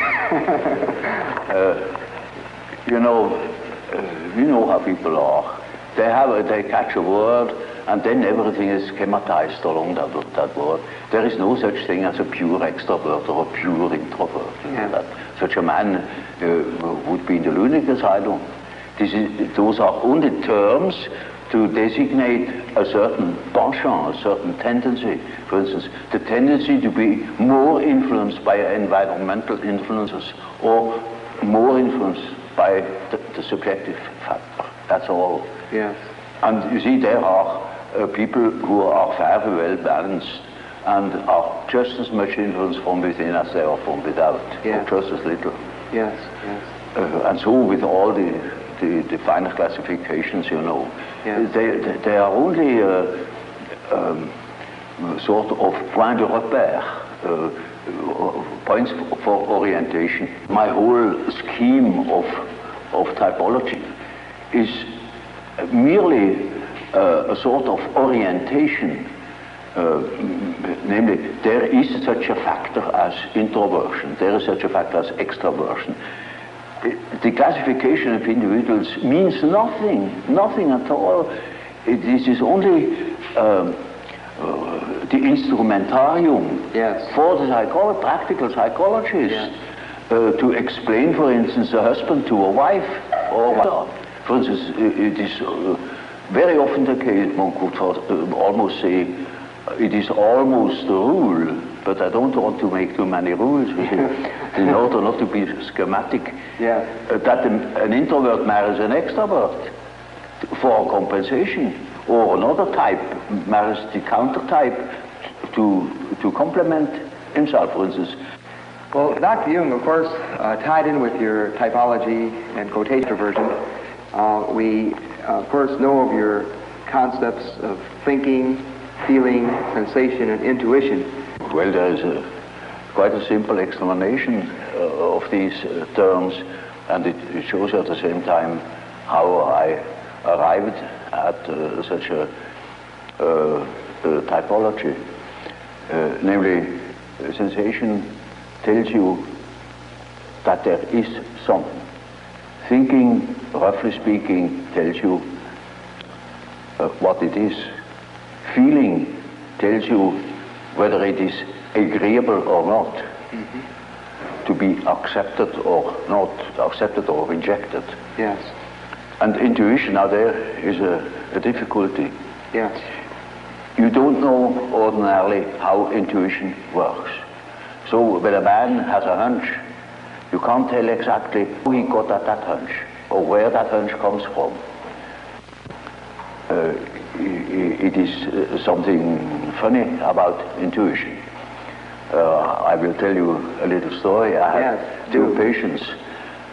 You know how people are. They catch a word, and then everything is schematized along that word. There is no such thing as a pure extrovert or a pure introvert. Yeah. That such a man would be in the lunatic asylum. Those are only terms to designate a certain penchant, a certain tendency. For instance, the tendency to be more influenced by environmental influences or more influenced by the subjective factor. That's all. Yes. And you see, there are people who are very well balanced and are just as much influenced from within as they are from without, yes. or just as little. Yes, yes. And so with all the finer classifications, you know, yes. they are only sort of point de repère, points for orientation. My whole scheme of typology is merely a sort of orientation. Namely, there is such a factor as introversion, there is such a factor as extroversion. The classification of individuals means nothing at all. This is only the instrumentarium, yes. for the practical psychologists, yes. To explain, for instance, a husband to a wife, or yes. For instance, it is very often the case, one could almost say, it is almost the rule, but I don't want to make too many rules, in order not to be schematic, yeah. That an introvert marries an extrovert for compensation, or another type marries the counter type to complement himself, for instance. Well, Dr. Jung, of course, tied in with your typology and quotation version, we, of course, know of your concepts of thinking, feeling, sensation, and intuition. Well, there is quite a simple explanation of these terms, and it shows at the same time how I arrived at such a typology. Namely, sensation tells you that there is something. Thinking, roughly speaking, tells you what it is. Feeling tells you whether it is agreeable or not, to be accepted or not, accepted or rejected. Yes. And intuition, now there is a difficulty. Yes. You don't know ordinarily how intuition works. So when a man has a hunch, you can't tell exactly who he got at that hunch or where that hunch comes from. It is something funny about intuition. I will tell you a little story. I had two patients.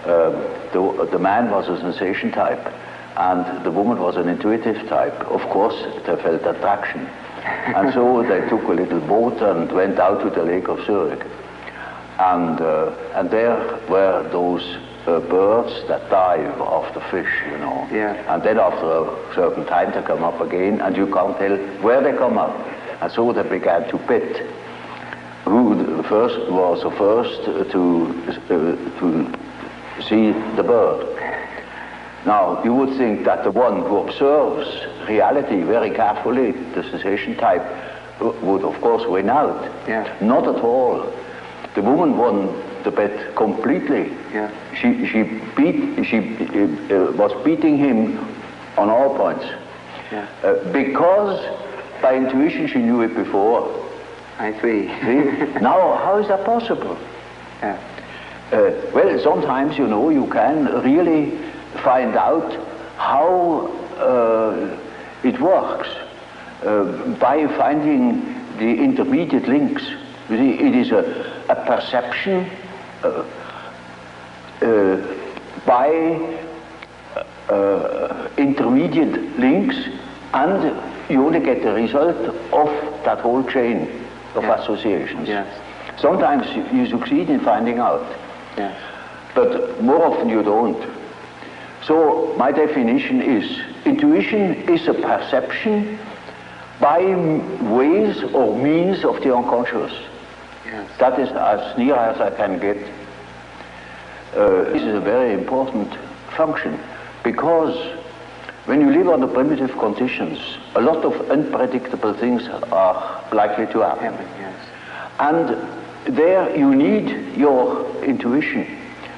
The man was a sensation type, and the woman was an intuitive type. Of course, they felt attraction. And so they took a little boat and went out to the Lake of Zurich. And there were those birds that dive off the fish, you know. Yeah. And then after a certain time they come up again, and you can't tell where they come up. And so they began to bet who was the first to see the bird. Now, you would think that the one who observes reality very carefully, the sensation type, would of course win out. Yeah. Not at all. The woman won the bet completely. Yeah. She was beating him on all points. Yeah. Because by intuition she knew it before. I see. See? Now, how is that possible? Yeah. Well, sometimes, you know, you can really find out how it works by finding the intermediate links. You see, it is a perception by intermediate links, and you only get the result of that whole chain of associations. Yes. Sometimes you succeed in finding out, Yes. but more often you don't. So my definition is, intuition is a perception by ways or means of the unconscious. Yes. That is as near as I can get. This is a very important function, because when you live under primitive conditions, a lot of unpredictable things are likely to happen. Yes. And there you need your intuition,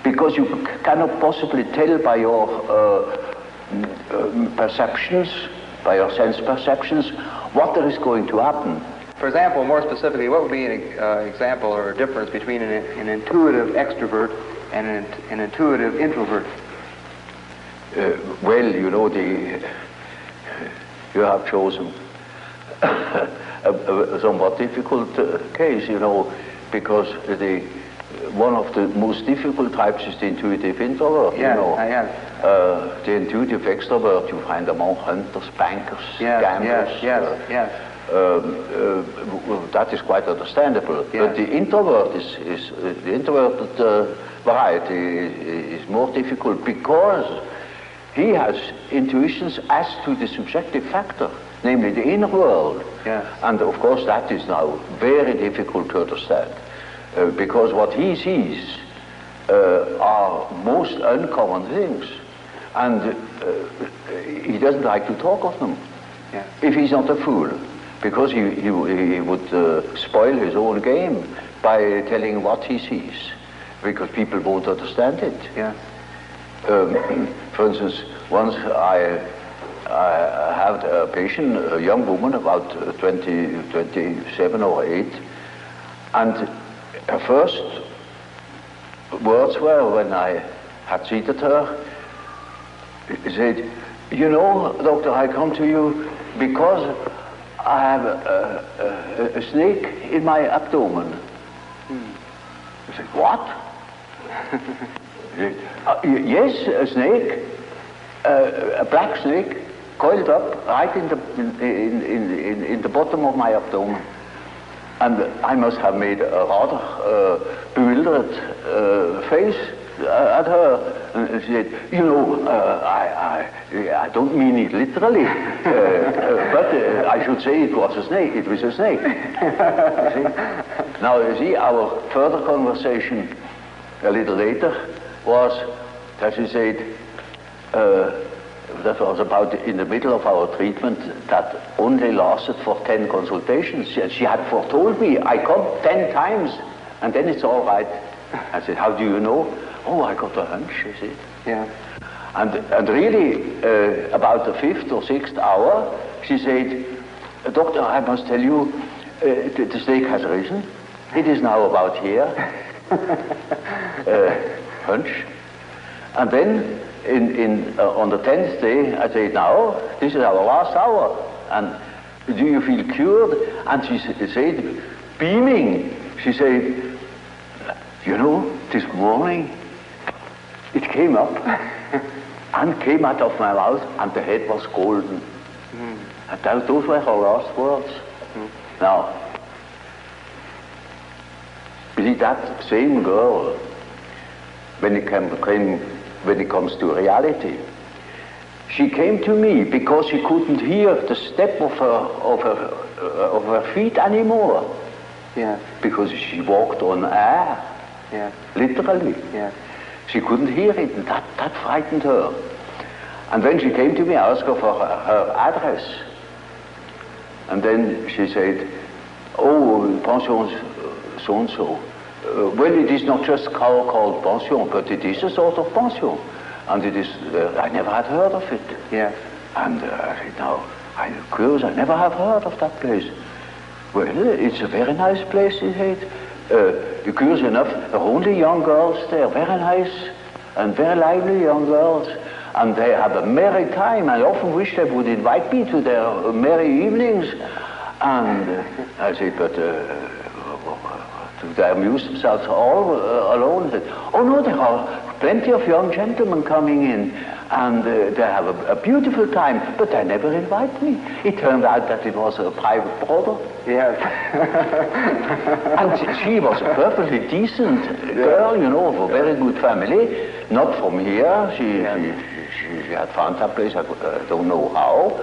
because you cannot possibly tell by your perceptions, by your sense perceptions, what there is going to happen. For example, more specifically, what would be an example or a difference between an intuitive extrovert and an intuitive introvert? Well, you know, you have chosen a somewhat difficult case, you know, because one of the most difficult types is the intuitive introvert. Yes, you know. I have. The intuitive extrovert, you find among hunters, bankers, gamblers. Yes. That is quite understandable. Yes. But the introvert the introverted variety is more difficult, because he has intuitions as to the subjective factor, namely the inner world. Yes. And of course that is now very difficult to understand, because what he sees are most uncommon things, and he doesn't like to talk of them. Yes. If he's not a fool, because he would spoil his own game by telling what he sees, because people won't understand it. Yes. For instance, once I had a patient, a young woman, about 27 or 8, and her first words were, when I had seated her, she said, "You know, doctor, I come to you because I have a snake in my abdomen." I said, "What?" Yes, a snake, a black snake, coiled up right in the bottom of my abdomen. And I must have made a rather bewildered face at her. And she said, "You know, I don't mean it literally, but I should say it was a snake. It was a snake." You see? Now, you see, our further conversation a little later was that she said, that was about in the middle of our treatment that only lasted for 10 consultations. She had foretold me, I come 10 times, and then it's all right. I said, how do you know? Oh, I got a hunch, she said. Yeah. And really, about the 5th or 6th hour, she said, Doctor, I must tell you, the stake has risen. It is now about here. Hunch. And then, on the 10th day, I said, now, this is our last hour. And do you feel cured? And she said, beaming, she said, you know, this morning, it came up and came out of my mouth, and the head was golden. And those were her last words. Now, you see, that same girl, when it comes to reality, she came to me because she couldn't hear the step of her feet anymore. Yeah. Because she walked on air. Yeah. Literally. Yeah. She couldn't hear it, and that frightened her. And when she came to me, I asked her for her address. And then she said, oh, pension so-and-so. Well, it is not just called pension, but it is a sort of pension. And it is, I never had heard of it. Yeah. And I said, now, I'm curious, I never have heard of that place. Well, it's a very nice place, he said. Curious enough, there are only young girls there, very nice and very lively young girls. And they have a merry time. I often wish they would invite me to their merry evenings. And I said, but do they amuse themselves all alone? Said, oh no, there are plenty of young gentlemen coming in, and they have a beautiful time, but they never invite me. It turned out that it was a private brother. Yes. And she was a perfectly decent girl, you know, of a very good family, not from here. She had found that place, I don't know how.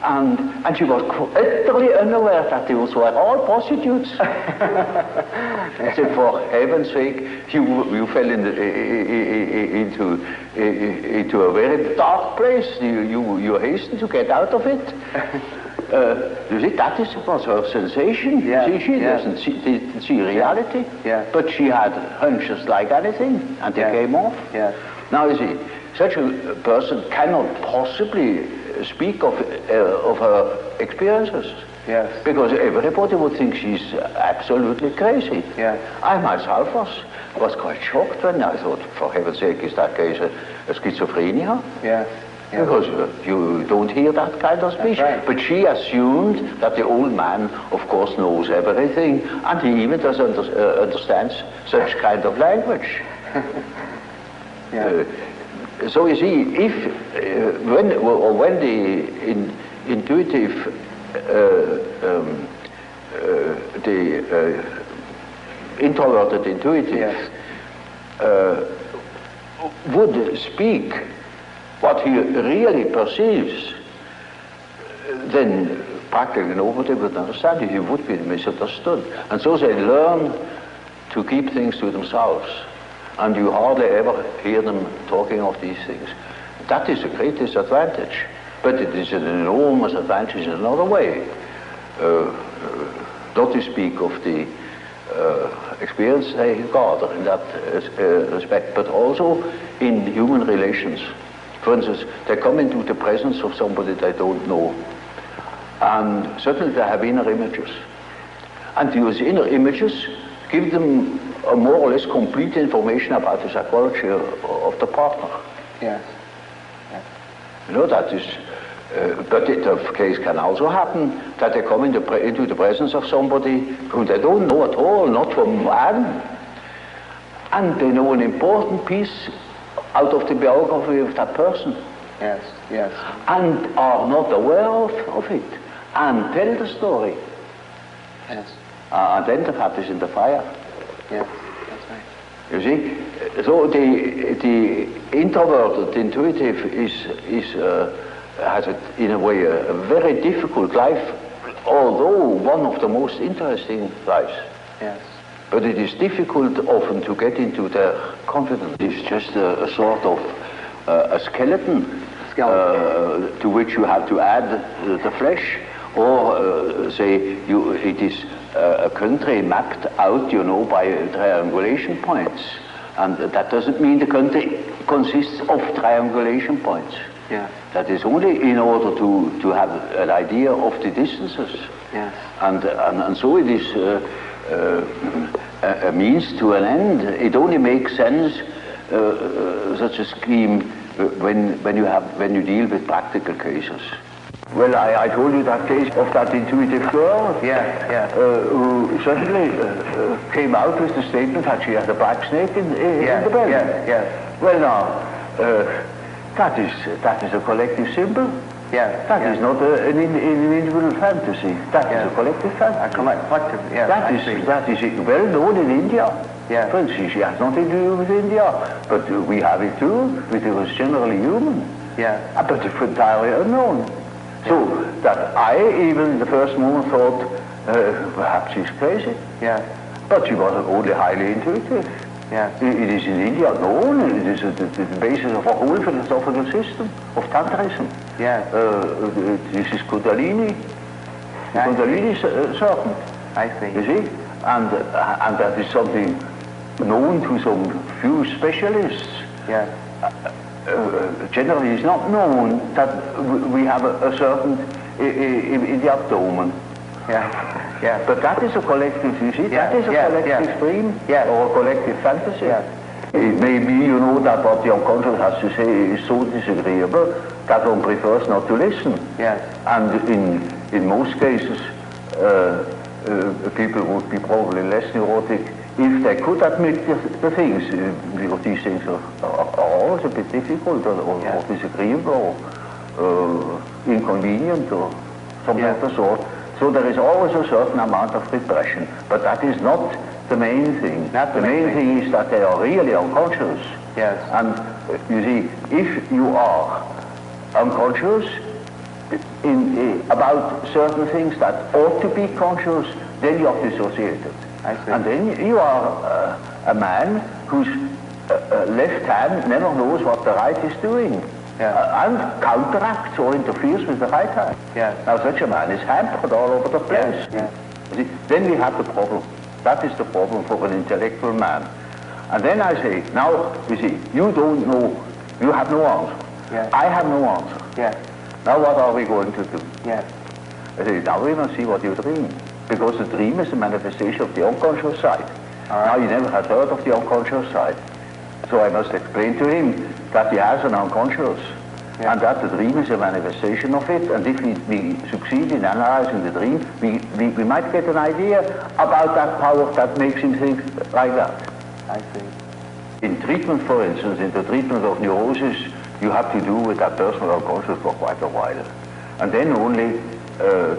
And she was utterly unaware that those were all prostitutes. I said, for heaven's sake, you fell into a very dark place. You hastened to get out of it. You see, that was her sensation. Yeah. She didn't see reality. Yeah. But she had hunches like anything, and they came off. Yeah. Now, you see, such a person cannot possibly speak of her experiences. Yes. Because everybody would think she's absolutely crazy. Yeah. I myself was quite shocked when I thought, for heaven's sake, is that case a schizophrenia? Yes. Yeah. Because you don't hear that kind of speech. Right. But she assumed that the old man, of course, knows everything, and he even does understands such kind of language. Yeah. So you see, if when the intuitive, the introverted intuitive would speak what he really perceives, then practically nobody would understand it. He would be misunderstood. And so they learn to keep things to themselves. And you hardly ever hear them talking of these things. That is a great disadvantage. But it is an enormous advantage in another way. Not to speak of the experience they gather in that respect, but also in human relations. For instance, they come into the presence of somebody they don't know, and suddenly they have inner images. And these inner images give them a more or less complete information about the psychology of the partner. Yes. Yes. You know, that is, but the case can also happen that they come into the presence of somebody whom they don't know at all, not from Adam, and they know an important piece out of the biography of that person. Yes. Yes. And are not aware of it, and tell the story. Yes. And then the fat is in the fire. Yes, that's right. You see, so the introverted intuitive has in a way a very difficult life, although one of the most interesting lives. Yes. But it is difficult often to get into their confidence. It's just a sort of a skeleton to which you have to add the flesh, or say it is a country mapped out, you know, by triangulation points. And that doesn't mean the country consists of triangulation points. Yeah. That is only in order to have an idea of the distances. Yes. And so it is a means to an end. It only makes sense, such a scheme, when you deal with practical cases. Well, I told you that case of that intuitive girl, who suddenly came out with the statement that she had a black snake in the bed. Yes. Well, now, that is a collective symbol. That is not an individual fantasy. That is a collective fantasy. Collective, yes. That is well known in India. Yeah. Well, she has nothing to do with India, but we have it too, which was generally human. Yeah. But it's entirely unknown. So that I even in the first moment thought, perhaps she's crazy. Yeah. But she was only highly intuitive. Yeah. It is in India known. It is the basis of a whole philosophical system of Tantrism. Yeah. This is Kundalini. Kundalini serpent. I see. You see, and that is something known to some few specialists. Yeah. Generally, it's not known that we have a serpent in the abdomen. Yeah. But that is a collective, you see, that is a collective dream, or a collective fantasy. Yeah. It may be, you know, that what the unconscious has to say is so disagreeable that one prefers not to listen. Yes. And in most cases, people would be probably less neurotic if they could admit the things, because these things are always a bit difficult or disagreeable or inconvenient or something of the sort. So there is always a certain amount of repression, but that is not the main thing. The main thing is that they are really unconscious. Yes. And you see, if you are unconscious about certain things that ought to be conscious, then you are dissociated. I see. And then you are a man whose left hand never knows what the right is doing. And counteracts or interferes with the right hand. Now such a man is hampered all over the place. See, then we have the problem. That is the problem for an intellectual man. And then I say, now, you see, you don't know, you have no answer. I have no answer. Now what are we going to do? I say, now we must see what you dream. Because the dream is a manifestation of the unconscious side. Now he never has heard of the unconscious side. So I must explain to him that he has an unconscious, and that the dream is a manifestation of it, and if we succeed in analyzing the dream, we might get an idea about that power that makes him think like that. I see. In treatment, for instance, in the treatment of neurosis, you have to do with that personal unconscious for quite a while. And then only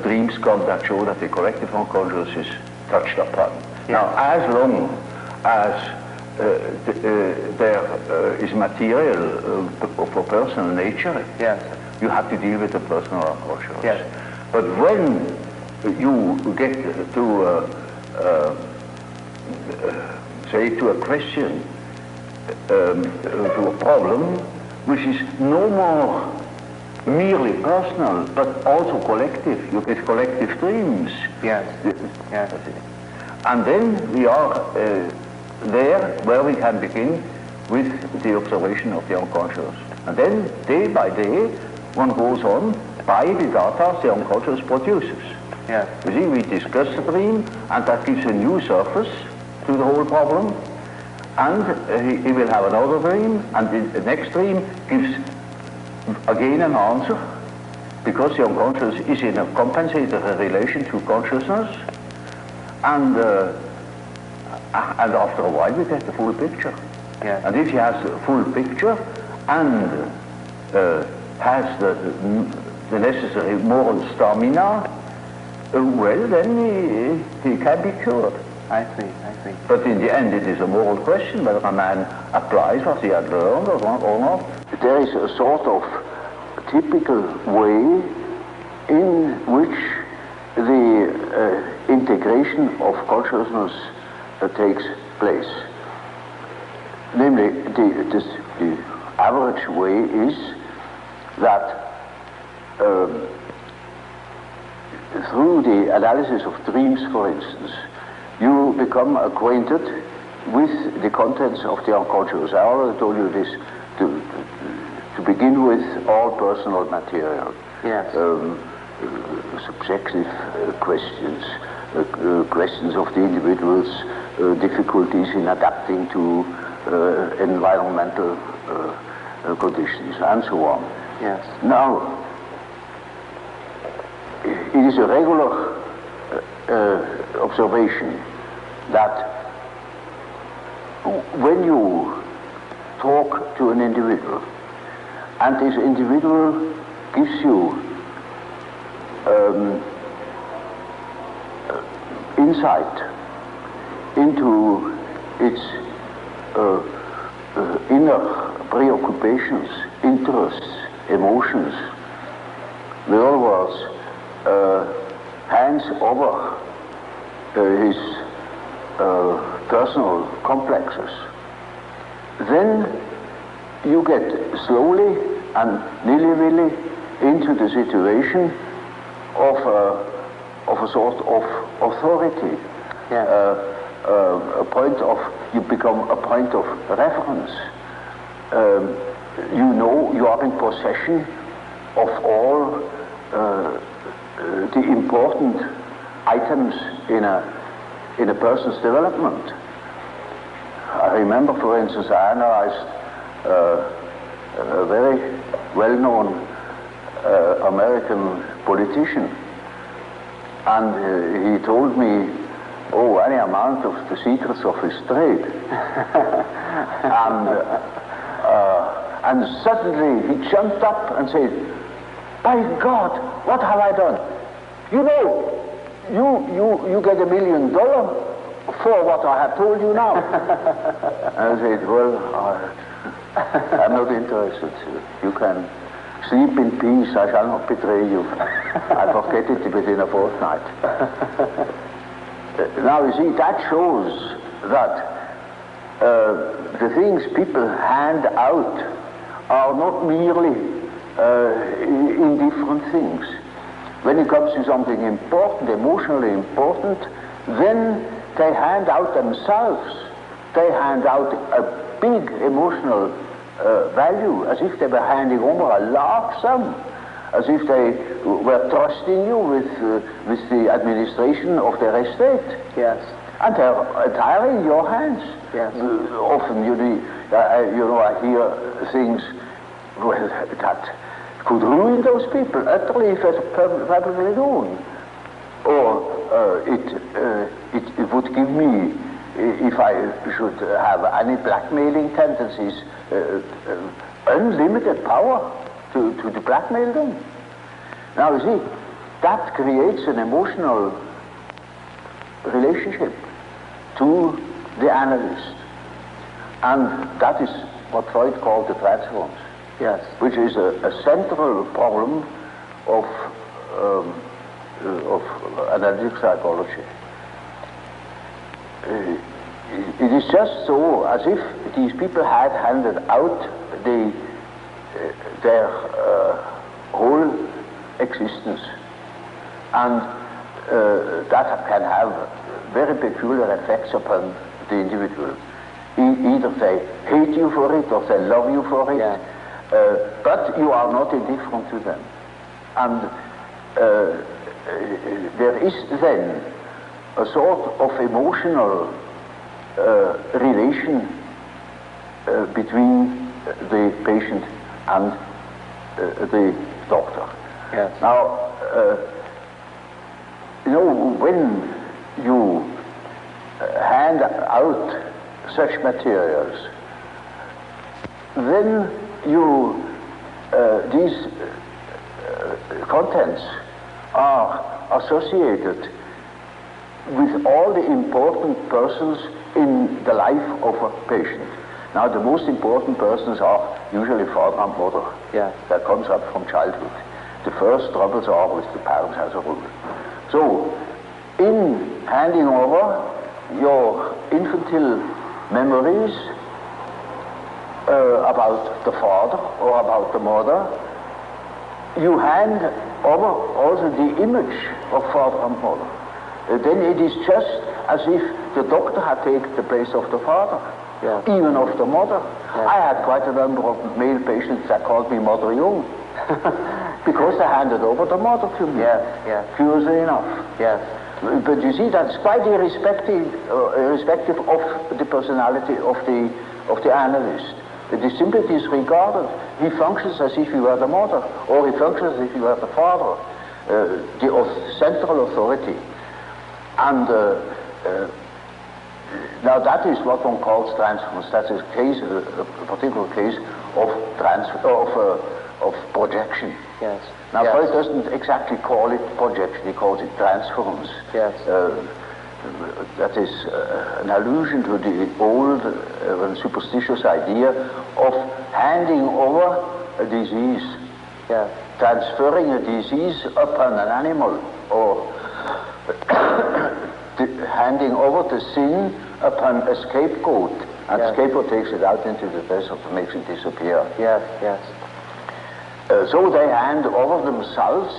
dreams come that show that the collective unconscious is touched upon. Now, as long as there is material for personal nature, you have to deal with the personal unconscious. But when you get to say to a question, to a problem which is no more merely personal but also collective, you get collective dreams. And then we are there where we can begin with the observation of the unconscious. And then, day by day, one goes on by the data the unconscious produces. You see, we discuss the dream, and that gives a new surface to the whole problem. And he will have another dream, and the next dream gives again an answer, because the unconscious is in a compensated relation to consciousness. And after a while we get the full picture. And if he has the full picture and has the necessary moral stamina, well, then he can be cured. I see. But in the end it is a moral question whether a man applies what he had learned or not. There is a sort of typical way in which the integration of consciousness takes place. Namely, the average way is that through the analysis of dreams, for instance, you become acquainted with the contents of the unconscious. I already told you this to begin with, all personal material. Yes. Subjective questions, questions of the individual's difficulties in adapting to environmental conditions, and so on. Yes. Now, it is a regular observation that when you talk to an individual, and this individual gives you insight into its inner preoccupations, interests, emotions, in other words, hands over his personal complexes, then you get slowly and nilly-willy into the situation of a sort of authority. Yeah. A point of, you become a point of reference. You know, you are in possession of all the important items in a person's development. I remember, for instance, I analyzed a very well-known American politician, and he told me, oh, any amount of the secrets of his trade. And suddenly he jumped up and said, by God, what have I done? You know, you get $1 million for what I have told you now. And I said, well, I'm not interested. You can sleep in peace, I shall not betray you. I forget it within a fortnight. Now you see, that shows that the things people hand out are not merely indifferent things. When it comes to something important, emotionally important, then they hand out themselves. They hand out a big emotional value, as if they were handing over a large sum, as if they were trusting you with the administration of their estate. Yes. And they're entirely in your hands. Yes. Often, you know, I hear things that could ruin those people utterly if it's perfectly known. Or it would give me, if I should have any blackmailing tendencies, unlimited power to blackmail them. Now you see, that creates an emotional relationship to the analyst. And that is what Freud called the transference. Yes. Which is a central problem of analytic psychology. It is just so as if these people had handed out their whole existence, and that can have very peculiar effects upon the individual. Either they hate you for it or they love you for it. Yeah. But you are not indifferent to them. And there is then a sort of emotional relation between the patient and the doctor. Yes. Now, you know, when you hand out such materials, then these contents are associated with all the important persons in the life of a patient. Now, the most important persons are usually father and mother. Yeah. That comes up from childhood. The first troubles are with the parents as a rule. So, in handing over your infantile memories about the father or about the mother, you hand over also the image of father and mother. Then it is just as if the doctor had taken the place of the father, even of the mother. I had quite a number of male patients that called me Mother Jung, because they handed over the mother to me, curiously enough. But you see, that's quite irrespective of the personality of the analyst. It is simply disregarded. He functions as if he were the mother, or he functions as if he were the father, the central authority. And now that is what one calls transference. That's a case, a particular case of of projection. Now Freud doesn't exactly call it projection; he calls it transference. That is an allusion to the old and superstitious idea of handing over a disease, transferring a disease upon an animal, or handing over the sin upon a scapegoat, and the scapegoat takes it out into the desert and makes it disappear. So they hand over themselves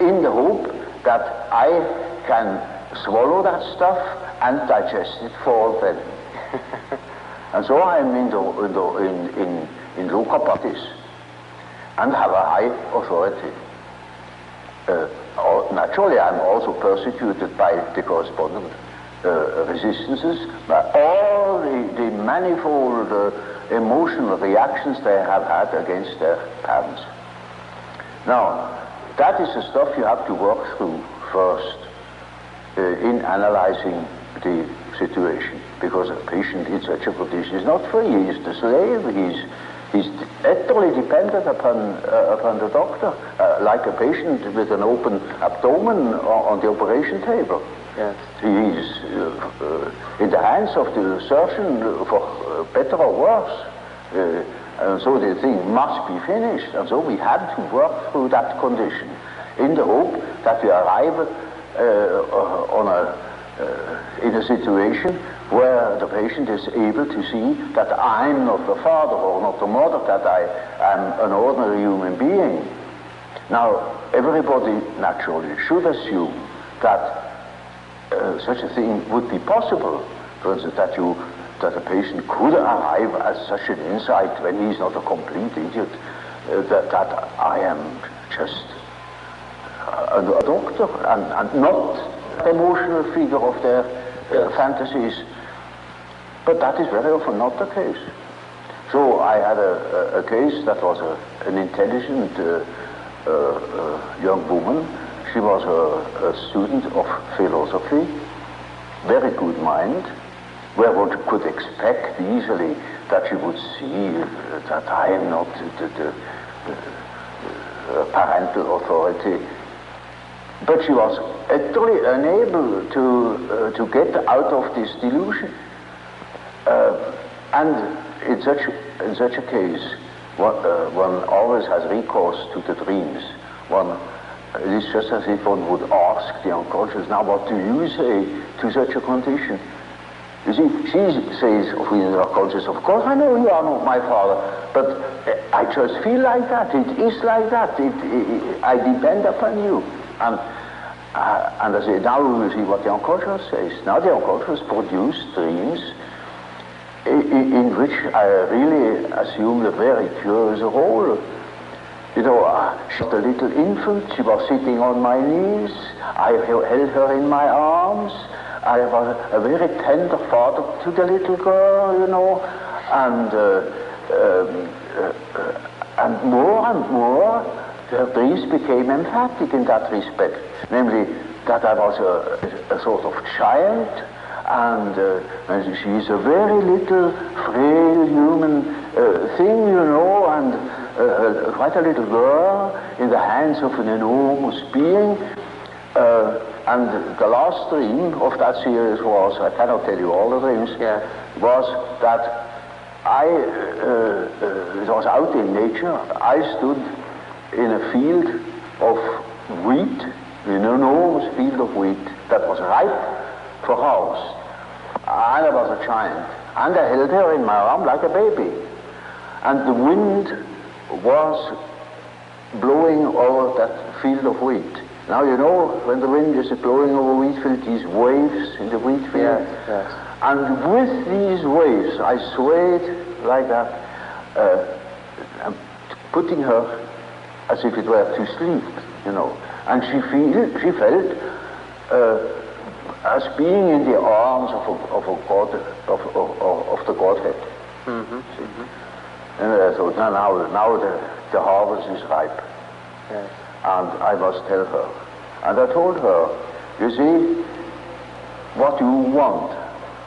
in the hope that I can swallow that stuff and digest it for them. And so I am in local practice and have a high authority. Naturally, I'm also persecuted by the correspondent resistances, by all the manifold emotional reactions they have had against their parents. Now, that is the stuff you have to work through first in analyzing the situation, because a patient in such a condition is not free. He is the slave. He's utterly dependent upon the doctor, like a patient with an open abdomen on the operation table. He is in the hands of the surgeon for better or worse. And so the thing must be finished. And so we had to work through that condition in the hope that we arrive in a situation where the patient is able to see that I'm not the father or not the mother, that I am an ordinary human being. Now, everybody naturally should assume that such a thing would be possible. For instance, that a patient could arrive at such an insight when he's not a complete idiot, that I am just a doctor and not the emotional figure of their fantasies. But that is very often not the case. So I had a case that was an intelligent young woman. She was a student of philosophy, very good mind, where one could expect easily that she would see that I am not the parental authority. But she was utterly unable to get out of this delusion. And in such a case, one always has recourse to the dreams. It is just as if one would ask the unconscious, now what do you say to such a condition? You see, she says within the unconscious, of course I know you are not my father, but I just feel like that, it is like that, I depend upon you. And I say, now we will see what the unconscious says. Now the unconscious produces dreams in which I really assumed a very curious role. You know, she was a little infant, she was sitting on my knees, I held her in my arms, I was a very tender father to the little girl, you know, and more, her dreams became emphatic in that respect, namely that I was a sort of giant, and she is a very little, frail human thing, you know, and quite a little girl in the hands of an enormous being. And the last dream of that series was, I cannot tell you all the dreams, was that it was out in nature. I stood in a field of wheat, an enormous field of wheat that was ripe for harvest. And I was a giant. And I held her in my arm like a baby. And the wind was blowing over that field of wheat. Now you know when the wind is blowing over wheat field, these waves in the wheat field. Yes, yes. And with these waves, I swayed like that, putting her as if it were to sleep, you know. And she felt as being in the arms of a God, of the Godhead. Mm-hmm. And I thought, now the harvest is ripe. Yes. And I must tell her. And I told her, you see, what you want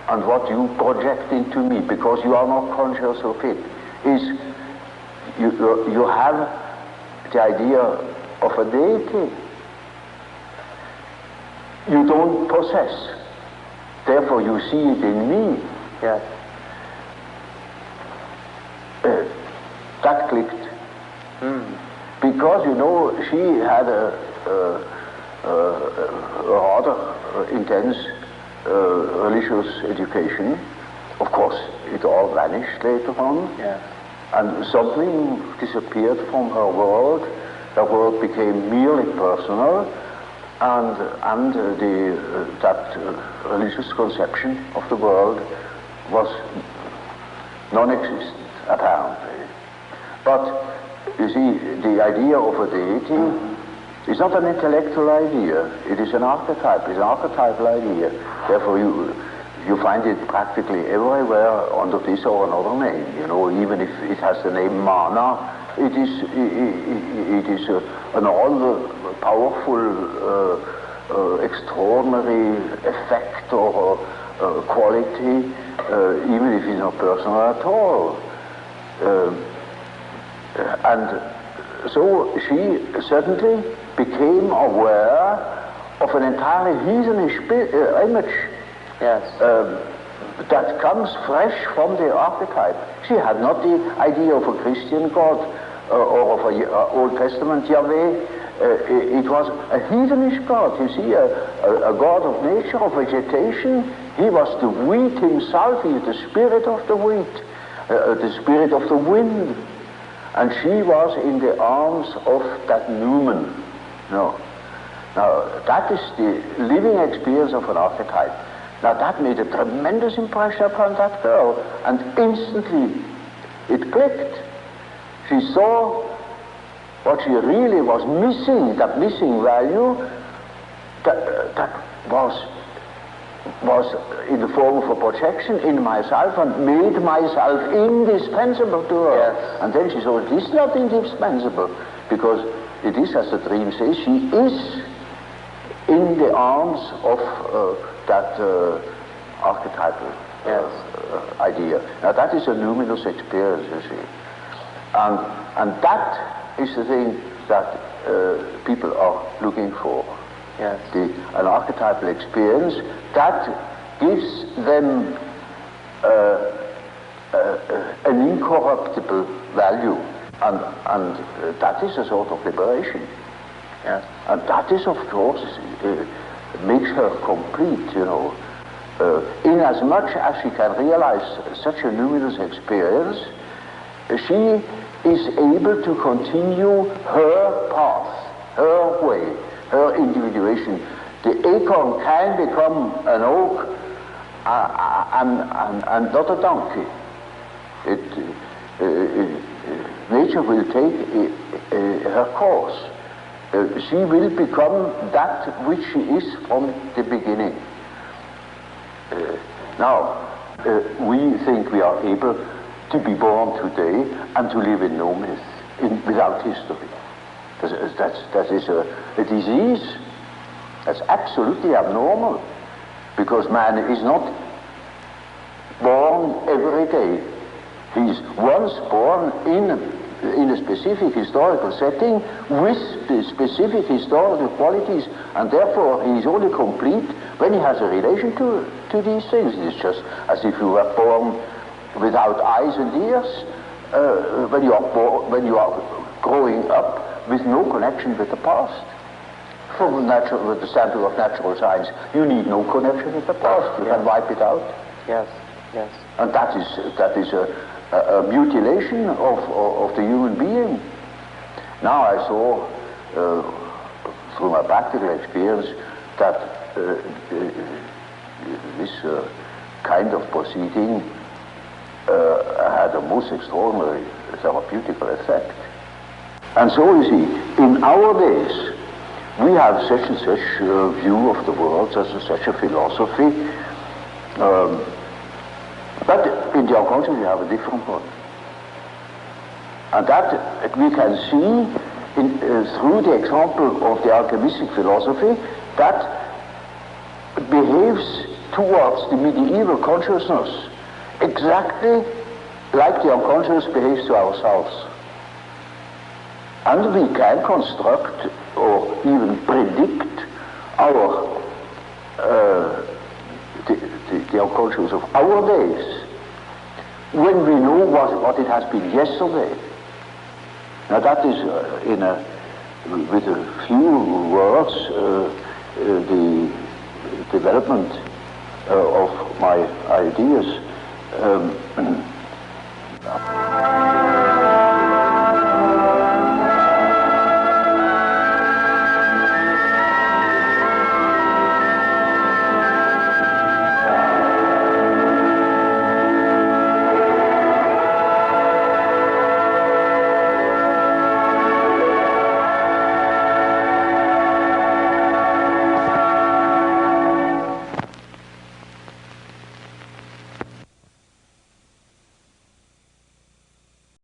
and what you project into me, because you are not conscious of it, is you have the idea of a deity. You don't possess. Therefore you see it in me. Yes. That clicked. Because, you know, she had a rather intense religious education. Of course, it all vanished later on. Yes. And something disappeared from her world. Her world became merely personal, and that religious conception of the world was non-existent, apparently. But you see, the idea of a deity is not an intellectual idea. It is an archetype. It's an archetypal idea. Therefore, you find it practically everywhere under this or another name. You know, even if it has the name Mana, it is an all-powerful, extraordinary effect or quality, even if it's not personal at all. And so she suddenly became aware of an entirely heathenish image. Yes. That comes fresh from the archetype. She had not the idea of a Christian God or of an Old Testament Yahweh. It was a heathenish God, you see, a God of nature, of vegetation. He was the wheat himself. He is the spirit of the wheat, the spirit of the wind. And she was in the arms of that Newman. No. Now, that is the living experience of an archetype. Now, that made a tremendous impression upon that girl, and instantly it clicked. She saw what she really was missing, that missing value, that was in the form of a projection in myself and made myself indispensable to her. Yes. And then she saw it is not indispensable, because it is, as the dream says, she is in the arms of that archetypal idea. Now that is a luminous experience, you see. And that is the thing that people are looking for. Yes. An archetypal experience that gives them an incorruptible value, and that is a sort of liberation. Yes. And that is, of course, makes her complete, you know. Inasmuch as she can realize such a luminous experience, she is able to continue her path, her way, her individuation. The acorn can become an oak and not a donkey. Nature will take her course. She will become that which she is from the beginning. Now, we think we are able to be born today and to live in no myth, without history. That is a disease. That's absolutely abnormal, because man is not born every day. He's once born in a specific historical setting with the specific historical qualities, and therefore he is only complete when he has a relation to these things. It's just as if you were born without eyes and ears, when you are growing up with no connection with the past. From the standpoint of natural science, you need no connection with the past. You can wipe it out. Yes, yes. And that is a mutilation of the human being. Now I saw, through my practical experience, that this kind of proceeding had a most extraordinary therapeutical effect. And so you see, in our days, we have such and such view of the world, such and such a philosophy, but in the unconscious we have a different one. And that we can see through the example of the alchemistic philosophy that behaves towards the medieval consciousness exactly like the unconscious behaves to ourselves. And we can construct or even predict our the unconscious of our days when we know what it has been yesterday. Now that is, with a few words, the development of my ideas.